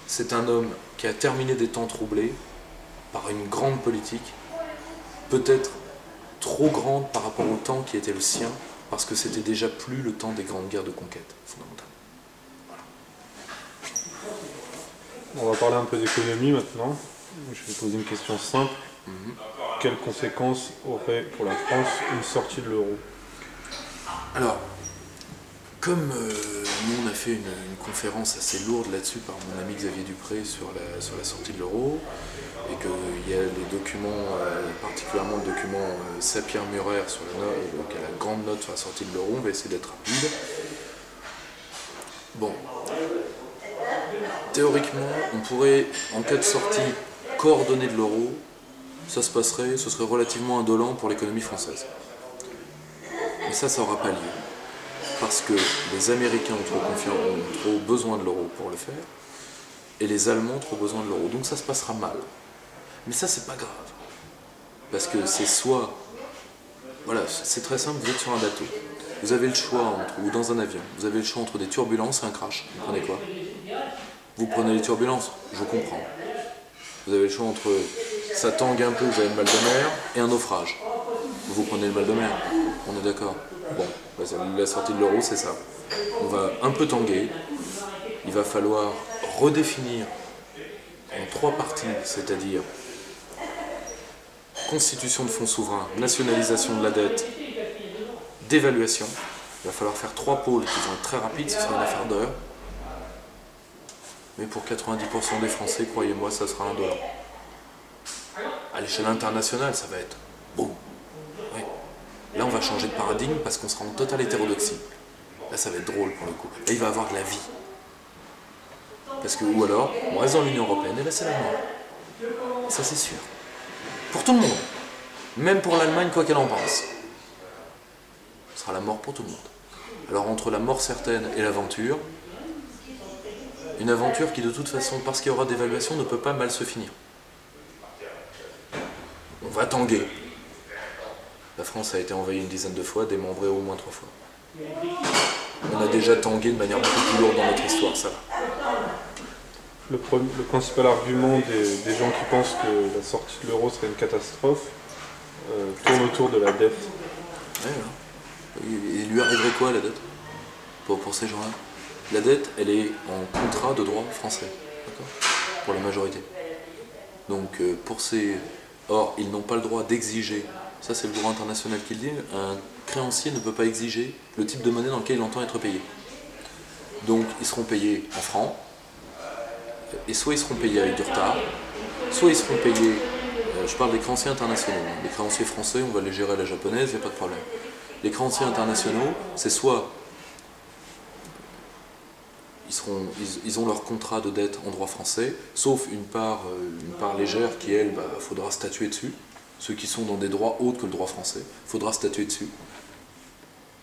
c'est un homme qui a terminé des temps troublés par une grande politique, peut-être trop grande par rapport au temps qui était le sien, parce que c'était déjà plus le temps des grandes guerres de conquête, fondamentalement. On va parler un peu d'économie maintenant. Je vais poser une question simple. Quelles conséquences aurait pour la France une sortie de l'euro? Alors, comme nous on a fait une conférence assez lourde là-dessus par mon ami Xavier Dupré sur la sortie de l'euro, et qu'il y a les documents, particulièrement le document Sapir-Murer sur qui a la grande note sur la sortie de l'euro, on va essayer d'être rapide. Bon, théoriquement, on pourrait, en cas de sortie coordonnée de l'euro, ce serait relativement indolent pour l'économie française. Mais ça n'aura pas lieu. Parce que les Américains ont trop besoin de l'euro pour le faire, et les Allemands ont trop besoin de l'euro. Donc ça se passera mal. Mais ça, c'est pas grave. Parce que c'est soit... Voilà, c'est très simple, vous êtes sur un bateau. Vous avez le choix, ou dans un avion, vous avez le choix entre des turbulences et un crash. Vous prenez quoi? Vous prenez les turbulences, je comprends. Vous avez le choix entre ça tangue un peu, vous avez le mal de mer, et un naufrage. Vous prenez le mal de mer, on est d'accord? Bon, la sortie de l'euro, c'est ça. On va un peu tanguer, il va falloir redéfinir en 3 parties, c'est-à-dire constitution de fonds souverains, nationalisation de la dette, dévaluation. Il va falloir faire 3 pôles qui vont être très rapides, ce sera une affaire d'heure. Mais pour 90% des Français, croyez-moi, ça sera un dollar. À l'échelle internationale, ça va être boum. Ouais. Là, on va changer de paradigme parce qu'on sera en totale hétérodoxie. Là, ça va être drôle pour le coup. Là, il va y avoir de la vie. Parce que, ou alors, on reste dans l'Union Européenne, et là, c'est la mort. Ça, c'est sûr. Pour tout le monde. Même pour l'Allemagne, quoi qu'elle en pense. Ce sera la mort pour tout le monde. Alors, entre la mort certaine et l'aventure, une aventure qui, de toute façon, parce qu'il y aura dévaluation, ne peut pas mal se finir. On va tanguer. La France a été envahie une dizaine de fois, démembrée au moins 3 fois. On a déjà tangué de manière beaucoup plus lourde dans notre histoire, ça va. Le principal argument des gens qui pensent que la sortie de l'euro serait une catastrophe tourne autour de la dette. Ouais, voilà. Il lui arriverait quoi, la dette, pour ces gens-là? La dette, elle est en contrat de droit français, d'accord, pour la majorité. Donc, pour ces... Or, ils n'ont pas le droit d'exiger, ça c'est le droit international qui le dit, un créancier ne peut pas exiger le type de monnaie dans lequel il entend être payé. Donc, ils seront payés en francs, et soit ils seront payés avec du retard, soit ils seront payés, je parle des créanciers internationaux, hein. Les créanciers français, on va les gérer à la japonaise, il n'y a pas de problème. Les créanciers internationaux, c'est soit ils ont leur contrat de dette en droit français, sauf une part légère qui, elle, faudra statuer dessus. Ceux qui sont dans des droits autres que le droit français, faudra statuer dessus.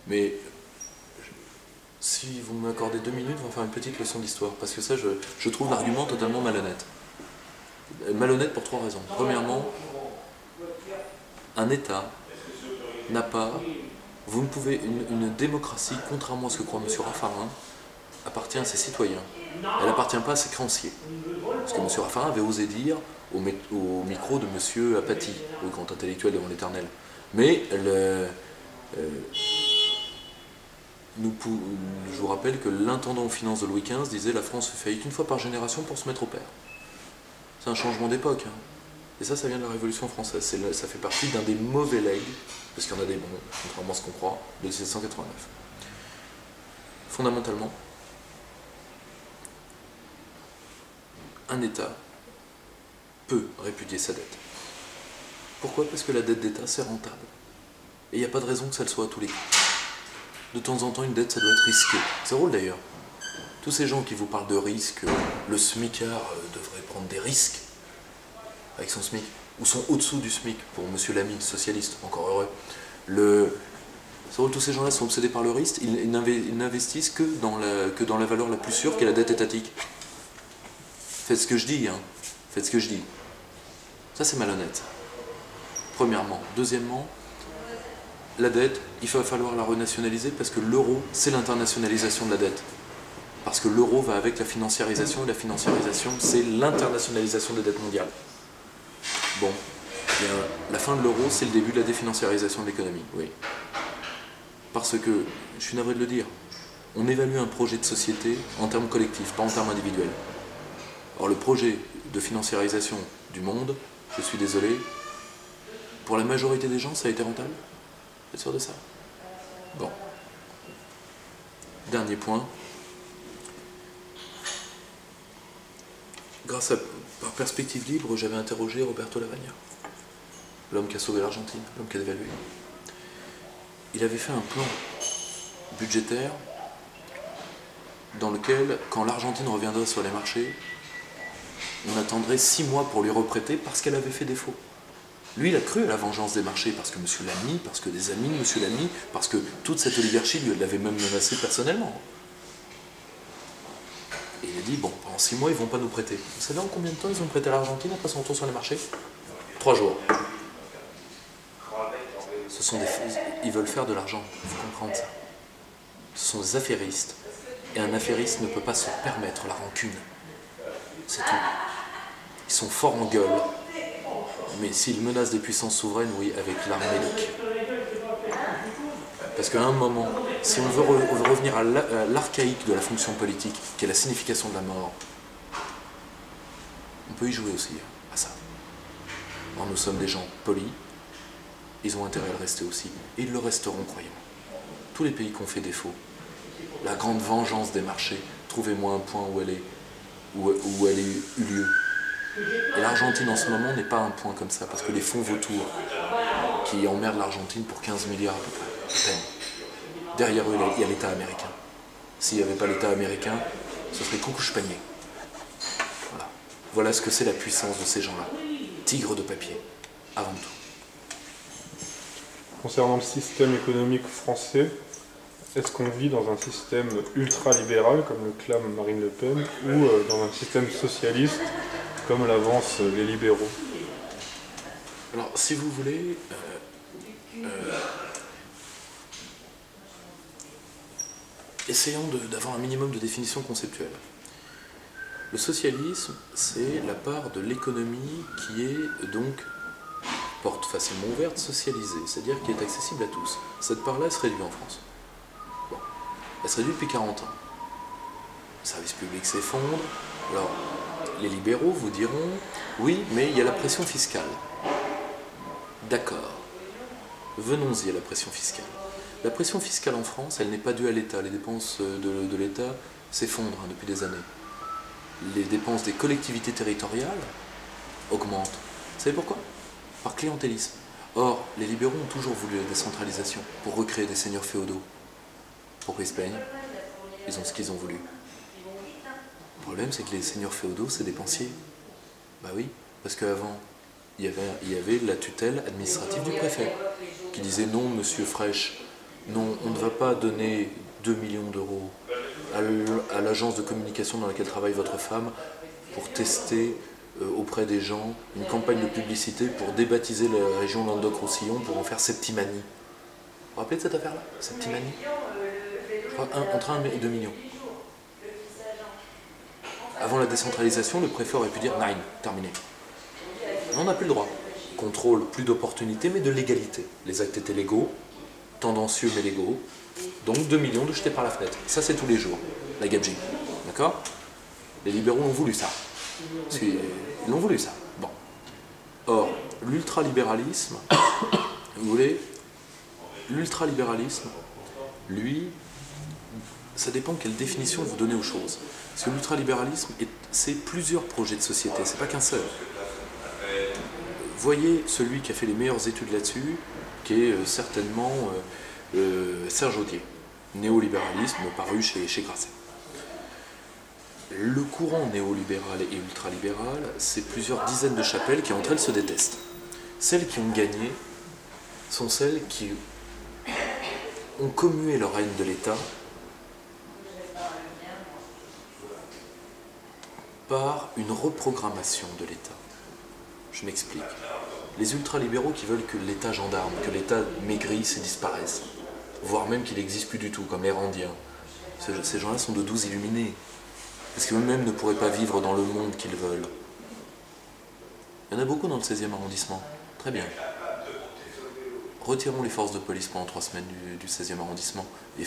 Mais si vous m'accordez 2 minutes, on va faire une petite leçon d'histoire, parce que ça, je trouve l'argument totalement malhonnête. Malhonnête pour 3 raisons. Premièrement, un État n'a pas... Vous ne pouvez... Une démocratie, contrairement à ce que croit M. Raffarin, appartient à ses citoyens. Elle n'appartient pas à ses créanciers. Ce que M. Raffarin avait osé dire au micro de M. Apathy, le grand intellectuel devant l'Éternel. Mais Je vous rappelle que l'intendant aux finances de Louis XV disait « La France fait faillite une fois par génération pour se mettre au pair ». C'est un changement d'époque. Hein. Et ça vient de la Révolution française. Ça fait partie d'un des mauvais legs, parce qu'il y en a des bons, contrairement à ce qu'on croit, de 1789. Fondamentalement, un État peut répudier sa dette. Pourquoi? Parce que la dette d'État, c'est rentable. Et il n'y a pas de raison que ça le soit à tous les coups. De temps en temps, une dette, ça doit être risqué. C'est drôle d'ailleurs. Tous ces gens qui vous parlent de risques, le smicard devrait prendre des risques avec son SMIC, ou sont au-dessous du SMIC, pour Monsieur Lamy, socialiste, encore heureux. C'est drôle, tous ces gens-là sont obsédés par le risque, ils n'investissent que dans la valeur la plus sûre, qui est la dette étatique. Faites ce que je dis, hein. Faites ce que je dis. Ça, c'est malhonnête. Premièrement. Deuxièmement, la dette, il va falloir la renationaliser parce que l'euro, c'est l'internationalisation de la dette. Parce que l'euro va avec la financiarisation, et la financiarisation, c'est l'internationalisation des dettes mondiales. Bon, bien, la fin de l'euro, c'est le début de la définanciarisation de l'économie, oui. Parce que, je suis navré de le dire, on évalue un projet de société en termes collectifs, pas en termes individuels. Or, le projet de financiarisation du monde, je suis désolé, pour la majorité des gens, ça a été rentable? Vous êtes sûr de ça? Bon. Dernier point. Par Perspective Libre, j'avais interrogé Roberto Lavagna, l'homme qui a sauvé l'Argentine, l'homme qui a dévalué. Il avait fait un plan budgétaire dans lequel, quand l'Argentine reviendrait sur les marchés, on attendrait 6 mois pour lui reprêter parce qu'elle avait fait défaut. Lui, il a cru à la vengeance des marchés parce que M. Lamy, parce que des amis de M. Lamy, parce que toute cette oligarchie lui l'avait même menacé personnellement. Et il a dit, bon, pendant 6 mois, ils ne vont pas nous prêter. Vous savez en combien de temps ils ont prêté à l'Argentine après son retour sur les marchés? 3 jours. Ce sont ils veulent faire de l'argent, il faut comprendre ça. Ce sont des affairistes. Et un affairiste ne peut pas se permettre la rancune. C'est tout. Ils sont forts en gueule. Mais s'ils menacent des puissances souveraines, oui, avec l'arme médique. Parce qu'à un moment, si on veut revenir à l'archaïque de la fonction politique, qui est la signification de la mort, on peut y jouer aussi, à ça. Alors nous sommes des gens polis, ils ont intérêt à le rester aussi, et ils le resteront, croyez-moi. Tous les pays qui ont fait défaut, la grande vengeance des marchés, trouvez-moi un point où elle ait eu lieu. Et l'Argentine en ce moment n'est pas un point comme ça, parce que les fonds vautours qui emmerdent l'Argentine pour 15 milliards à peu près, à peine. Derrière eux, il y a l'État américain. S'il n'y avait pas l'État américain, ce serait coucou-panier. Voilà. Voilà ce que c'est la puissance de ces gens-là. Tigres de papier, avant tout. Concernant le système économique français, est-ce qu'on vit dans un système ultra-libéral, comme le clame Marine Le Pen, ou dans un système socialiste, comme l'avancent les libéraux? Alors, si vous voulez, essayons d'avoir un minimum de définition conceptuelle. Le socialisme, c'est la part de l'économie qui est donc, porte facilement ouverte, socialisée, c'est-à-dire qui est accessible à tous. Cette part-là, elle se réduit en France. Bon. Elle se réduit depuis 40 ans. Le service public s'effondre. Alors, les libéraux vous diront, oui, mais il y a la pression fiscale. D'accord. Venons-y à la pression fiscale. La pression fiscale en France, elle n'est pas due à l'État. Les dépenses de l'État s'effondrent depuis des années. Les dépenses des collectivités territoriales augmentent. Vous savez pourquoi? Par clientélisme. Or, les libéraux ont toujours voulu la décentralisation pour recréer des seigneurs féodaux. Pourquoi ils se plaignent? Ils ont ce qu'ils ont voulu. Le problème, c'est que les seigneurs féodaux, c'est dépensiers. Bah oui, parce qu'avant, il y avait la tutelle administrative du préfet, qui disait non, monsieur Fraîche, non, on ne va pas donner 2 millions d'euros à l'agence de communication dans laquelle travaille votre femme pour tester auprès des gens une campagne de publicité pour débaptiser la région Languedoc-Roussillon pour en faire Septimanie. Vous vous rappelez de cette affaire-là? Septimanie? Je crois entre 1 et 2 millions. Avant la décentralisation, le préfet aurait pu dire « Nine, terminé ». On n'a plus le droit. Contrôle, plus d'opportunités, mais de légalité. Les actes étaient légaux, tendancieux mais légaux. Donc 2 millions de jetés par la fenêtre. Ça, c'est tous les jours, la gabegie. D'accord? Les libéraux ont voulu ça. Ils l'ont voulu ça. Bon. Or, l'ultralibéralisme, vous voulez, l'ultralibéralisme, lui, ça dépend quelle définition vous donnez aux choses. Parce que l'ultralibéralisme, c'est plusieurs projets de société, c'est pas qu'un seul. Voyez celui qui a fait les meilleures études là-dessus, qui est certainement Serge Audier, néolibéralisme paru chez Grasset. Le courant néolibéral et ultralibéral, c'est plusieurs dizaines de chapelles qui entre elles se détestent. Celles qui ont gagné sont celles qui ont commué leur haine de l'État par une reprogrammation de l'État. Je m'explique. Les ultralibéraux qui veulent que l'État gendarme, que l'État maigrisse et disparaisse, voire même qu'il n'existe plus du tout, comme les Randiens. Ces gens-là sont de doux illuminés, parce qu'eux-mêmes ne pourraient pas vivre dans le monde qu'ils veulent. Il y en a beaucoup dans le 16e arrondissement. Très bien. Retirons les forces de police pendant 3 semaines du 16e arrondissement et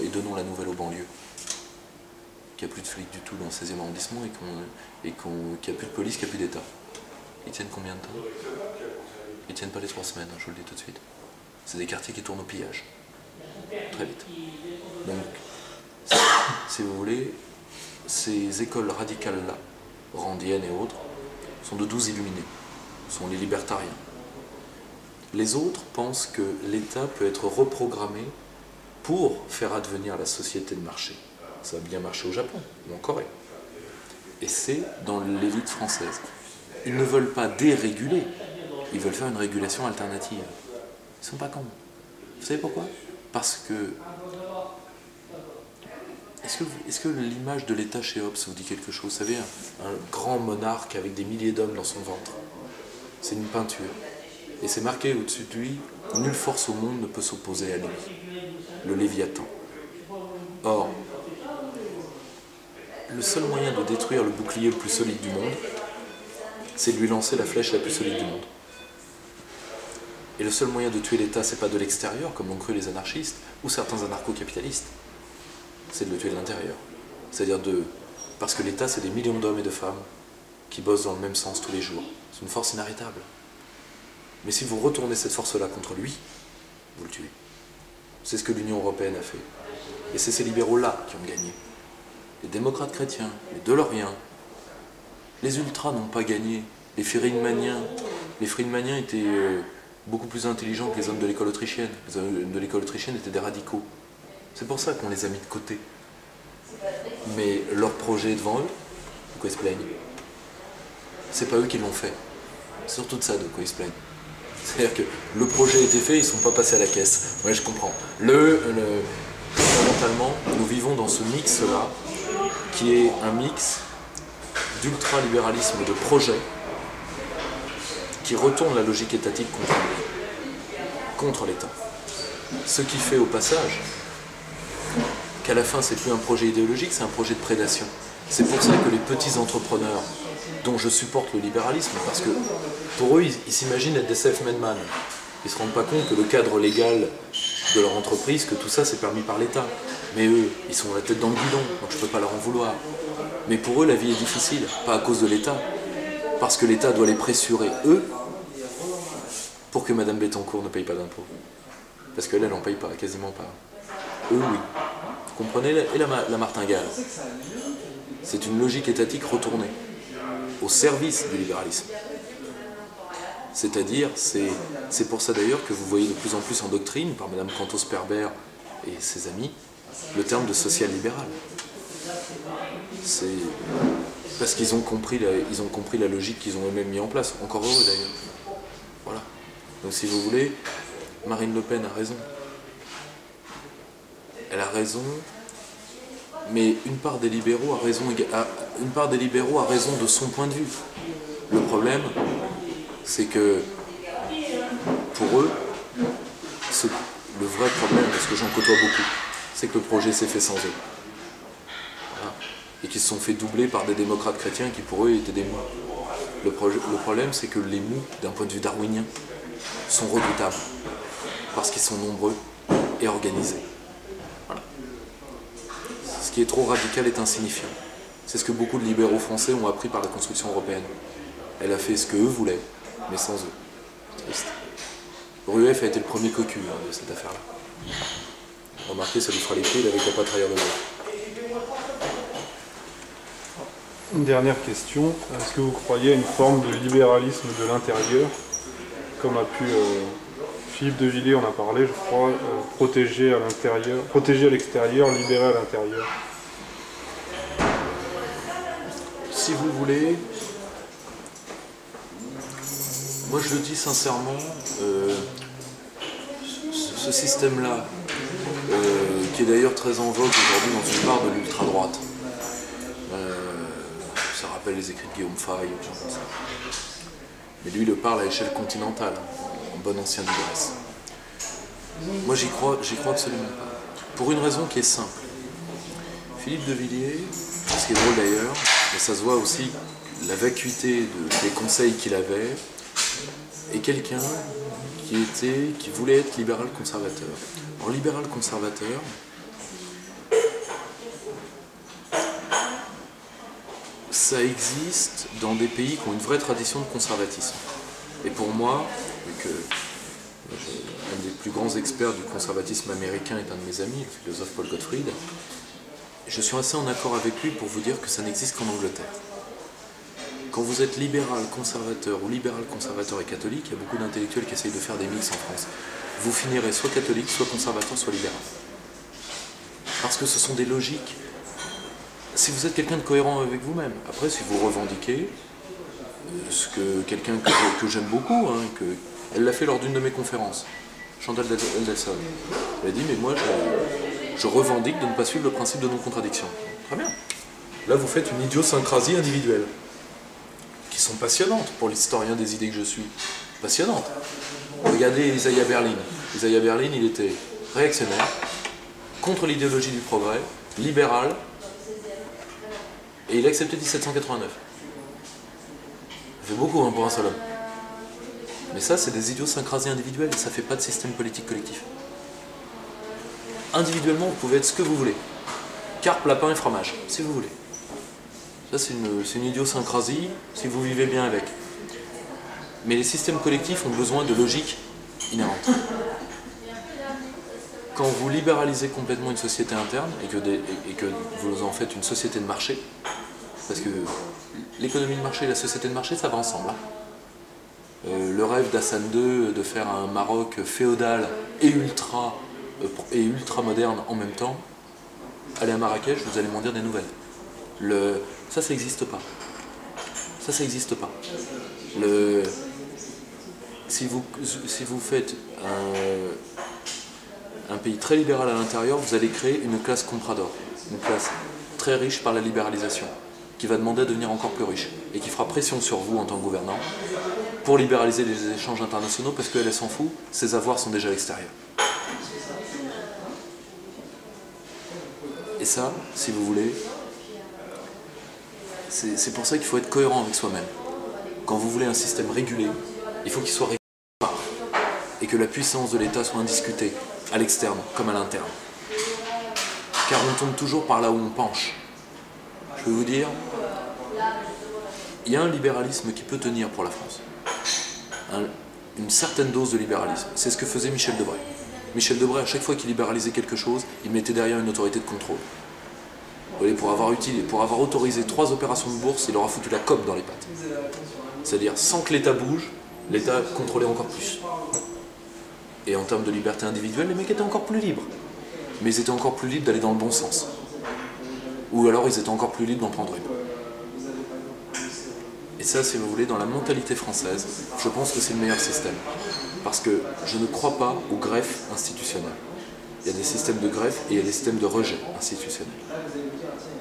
donnons la nouvelle aux banlieues. Qu'il n'y a plus de flics du tout dans le 16e arrondissement et qu'il n'y a plus de police, qu'il n'y a plus d'État. Ils tiennent combien de temps? Ils tiennent pas les 3 semaines, je vous le dis tout de suite. C'est des quartiers qui tournent au pillage. Très vite. Donc, si vous voulez, ces écoles radicales-là, randiennes et autres, sont de doux illuminés, sont les libertariens. Les autres pensent que l'État peut être reprogrammé pour faire advenir la société de marché. Ça a bien marché au Japon ou en Corée. Et c'est dans l'élite française. Ils ne veulent pas déréguler, ils veulent faire une régulation alternative. Ils ne sont pas cons. Vous savez pourquoi? Parce que... Est-ce que l'image de l'État chez Hobbes vous dit quelque chose? Vous savez, un grand monarque avec des milliers d'hommes dans son ventre. C'est une peinture. Et c'est marqué au-dessus de lui, nulle force au monde ne peut s'opposer à lui. Le Léviathan. Or, le seul moyen de détruire le bouclier le plus solide du monde, c'est de lui lancer la flèche la plus solide du monde. Et le seul moyen de tuer l'État, c'est pas de l'extérieur, comme l'ont cru les anarchistes, ou certains anarcho-capitalistes. C'est de le tuer de l'intérieur. C'est-à-dire parce que l'État, c'est des millions d'hommes et de femmes qui bossent dans le même sens tous les jours. C'est une force inarrêtable. Mais si vous retournez cette force-là contre lui, vous le tuez. C'est ce que l'Union européenne a fait. Et c'est ces libéraux-là qui ont gagné. Les démocrates chrétiens, les Deloriens, les ultras n'ont pas gagné. Les Friedmaniens étaient beaucoup plus intelligents que les hommes de l'école autrichienne. Les hommes de l'école autrichienne étaient des radicaux. C'est pour ça qu'on les a mis de côté. Mais leur projet est devant eux, de quoi ils se plaignent? C'est pas eux qui l'ont fait. C'est surtout de ça de quoi ils se plaignent. C'est-à-dire que le projet a été fait, ils ne sont pas passés à la caisse. Ouais, je comprends. Fondamentalement, nous vivons dans ce mix-là, qui est un mix d'ultralibéralisme et de projet, qui retourne la logique étatique contre l'État. Ce qui fait au passage qu'à la fin, c'est plus un projet idéologique, c'est un projet de prédation. C'est pour ça que les petits entrepreneurs, dont je supporte le libéralisme, parce que pour eux, ils s'imaginent être des self-made man. Ils ne se rendent pas compte que le cadre légal de leur entreprise, que tout ça, c'est permis par l'État. Mais eux, ils sont la tête dans le guidon, donc je ne peux pas leur en vouloir. Mais pour eux, la vie est difficile, pas à cause de l'État, parce que l'État doit les pressurer, eux, pour que Madame Bettencourt ne paye pas d'impôts. Parce qu'elle, elle n'en paye pas, quasiment pas. Eux, oui. Vous comprenez? Et la martingale. C'est une logique étatique retournée, au service du libéralisme. C'est-à-dire, c'est pour ça d'ailleurs que vous voyez de plus en plus en doctrine, par Mme Cantos-Perber et ses amis, le terme de social-libéral. C'est parce qu'ils ont compris la logique qu'ils ont eux-mêmes mis en place. Encore heureux d'ailleurs. Voilà. Donc si vous voulez, Marine Le Pen a raison. Elle a raison, mais une part des libéraux a raison de son point de vue. Le problème, c'est que pour eux, le vrai problème, parce que j'en côtoie beaucoup, c'est que le projet s'est fait sans eux. Voilà. Et qu'ils se sont fait doubler par des démocrates chrétiens qui pour eux étaient des mous. Le problème, c'est que les mous, d'un point de vue darwinien, sont redoutables. Parce qu'ils sont nombreux et organisée. Voilà. Ce qui est trop radical est insignifiant. C'est ce que beaucoup de libéraux français ont appris par la construction européenne. Elle a fait ce qu'eux voulaient, mais sans eux. C'est triste. Rueff a été le premier cocu de cette affaire-là. Remarquez, ça lui fera les pieds, il avait qu'à pas trahir de l'autre. Une dernière question. Est-ce que vous croyez à une forme de libéralisme de l'intérieur, comme a pu Philippe de Villiers en a parlé, je crois, protéger à l'extérieur, libérer à l'intérieur? Si vous voulez, moi je le dis sincèrement, ce système-là, qui est d'ailleurs très en vogue aujourd'hui dans une part de l'ultra-droite, ça rappelle les écrits de Guillaume Fay, ou genre comme ça. Mais lui, il le parle à échelle continentale, en bon ancien Digresse. Moi, j'y crois absolument pas. Pour une raison qui est simple. Philippe de Villiers, ce qui est drôle d'ailleurs, et ça se voit aussi, la vacuité des conseils qu'il avait, est quelqu'un qui voulait être libéral-conservateur. En libéral-conservateur, ça existe dans des pays qui ont une vraie tradition de conservatisme. Et pour moi, vu que un des plus grands experts du conservatisme américain est un de mes amis, le philosophe Paul Gottfried, je suis assez en accord avec lui pour vous dire que ça n'existe qu'en Angleterre. Quand vous êtes libéral-conservateur ou libéral-conservateur et catholique, il y a beaucoup d'intellectuels qui essayent de faire des mix en France. Vous finirez soit catholique, soit conservateur, soit libéral. Parce que ce sont des logiques. Si vous êtes quelqu'un de cohérent avec vous-même, après si vous revendiquez, ce que quelqu'un que j'aime beaucoup, elle l'a fait lors d'une de mes conférences, Chantal Delson, elle a dit mais moi je revendique de ne pas suivre le principe de non-contradiction. Très bien. Là vous faites une idiosyncrasie individuelle, qui sont passionnantes pour l'historien des idées que je suis. Passionnantes. Regardez Isaiah Berlin. Isaiah Berlin, il était réactionnaire, contre l'idéologie du progrès, libéral, et il a accepté 1789. Ça fait beaucoup pour un seul homme. Mais ça, c'est des idiosyncrasies individuelles et ça ne fait pas de système politique collectif. Individuellement, vous pouvez être ce que vous voulez. Carpe, lapin et fromage, si vous voulez. Ça, c'est une idiosyncrasie, si vous vivez bien avec. Mais les systèmes collectifs ont besoin de logique inhérente. Quand vous libéralisez complètement une société interne et que vous en faites une société de marché, parce que l'économie de marché et la société de marché, ça va ensemble. Le rêve d'Hassan II de faire un Maroc féodal et ultra moderne en même temps, allez à Marrakech, vous allez m'en dire des nouvelles. Ça n'existe pas. Ça n'existe pas. Si vous faites un pays très libéral à l'intérieur, vous allez créer une classe comprador, une classe très riche par la libéralisation, qui va demander à devenir encore plus riche, et qui fera pression sur vous en tant que gouvernant, pour libéraliser les échanges internationaux, parce qu'elle s'en fout, ses avoirs sont déjà à l'extérieur. Et ça, si vous voulez, c'est pour ça qu'il faut être cohérent avec soi-même. Quand vous voulez un système régulé, il faut qu'il soit régulé par, et que la puissance de l'État soit indiscutée, à l'externe comme à l'interne. Car on tombe toujours par là où on penche. Je peux vous dire, il y a un libéralisme qui peut tenir pour la France. Une certaine dose de libéralisme. C'est ce que faisait Michel Debré. Michel Debré, à chaque fois qu'il libéralisait quelque chose, il mettait derrière une autorité de contrôle. Vous voyez, pour avoir autorisé 3 opérations de bourse, il leur a foutu la cope dans les pattes. C'est-à-dire, sans que l'État bouge, l'État contrôlait encore plus. Et en termes de liberté individuelle, les mecs étaient encore plus libres. Mais ils étaient encore plus libres d'aller dans le bon sens. Ou alors ils étaient encore plus libres d'en prendre une. Et ça, si vous voulez, dans la mentalité française, je pense que c'est le meilleur système. Parce que je ne crois pas au greffe institutionnel. Il y a des systèmes de greffe et il y a des systèmes de rejet institutionnel.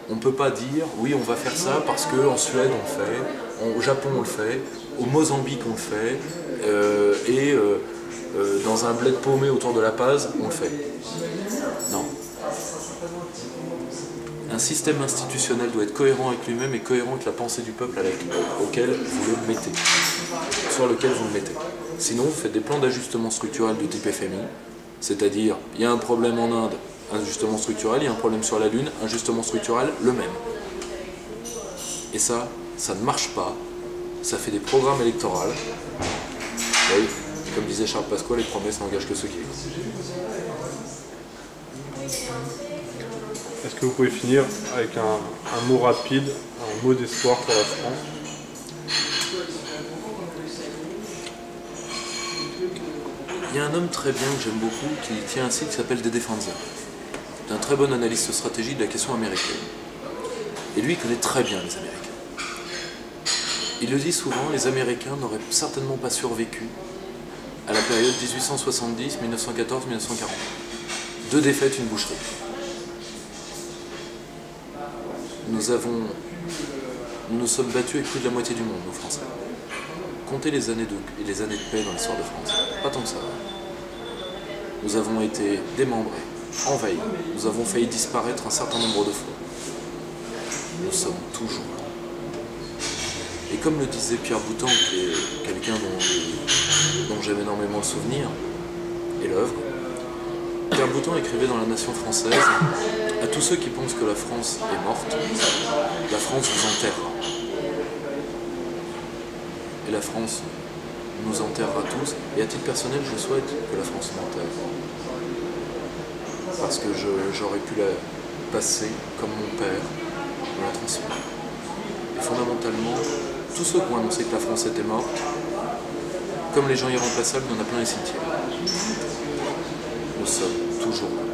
On ne peut pas dire, oui, on va faire ça parce qu'en Suède on le fait, au Japon on le fait, au Mozambique on le fait, dans un bled paumé autour de La Paz, on le fait. Non. Un système institutionnel doit être cohérent avec lui-même et cohérent avec la pensée du peuple auquel vous le mettez, sur lequel vous le mettez. Sinon, vous faites des plans d'ajustement structurel de type FMI, C'est-à-dire, il y a un problème en Inde, injustement structurel, il y a un problème sur la Lune, injustement structurel, le même. Et ça ne marche pas, ça fait des programmes électoraux. Oui, comme disait Charles Pasqua, les promesses n'engagent que ceux qui écoutent. Est-ce que vous pouvez finir avec un mot rapide, un mot d'espoir pour la France? Il y a un homme très bien que j'aime beaucoup qui tient un site qui s'appelle Dédé Fanza. C'est un très bon analyste stratégique de la question américaine. Et lui, il connaît très bien les Américains. Il le dit souvent, les Américains n'auraient certainement pas survécu à la période 1870, 1914, 1940. 2 défaites, une boucherie. Nous sommes battus avec plus de la moitié du monde, nous Français. Comptez les années de paix dans l'histoire de France. Pas tant que ça. Nous avons été démembrés, envahis. Nous avons failli disparaître un certain nombre de fois. Nous sommes toujours là. Et comme le disait Pierre Boutan, qui est quelqu'un dont j'aime énormément le souvenir et l'œuvre, Pierre Boutan écrivait dans La Nation française: à tous ceux qui pensent que la France est morte, la France vous enterrera. Et la France nous enterrera tous. Et à titre personnel, je souhaite que la France m'enterre. Parce que j'aurais pu la passer comme mon père me l'a transmis. Et fondamentalement, tous ceux qui ont annoncé que la France était morte, comme les gens irremplaçables, il y en a plein les cimetières. Nous sommes toujours là.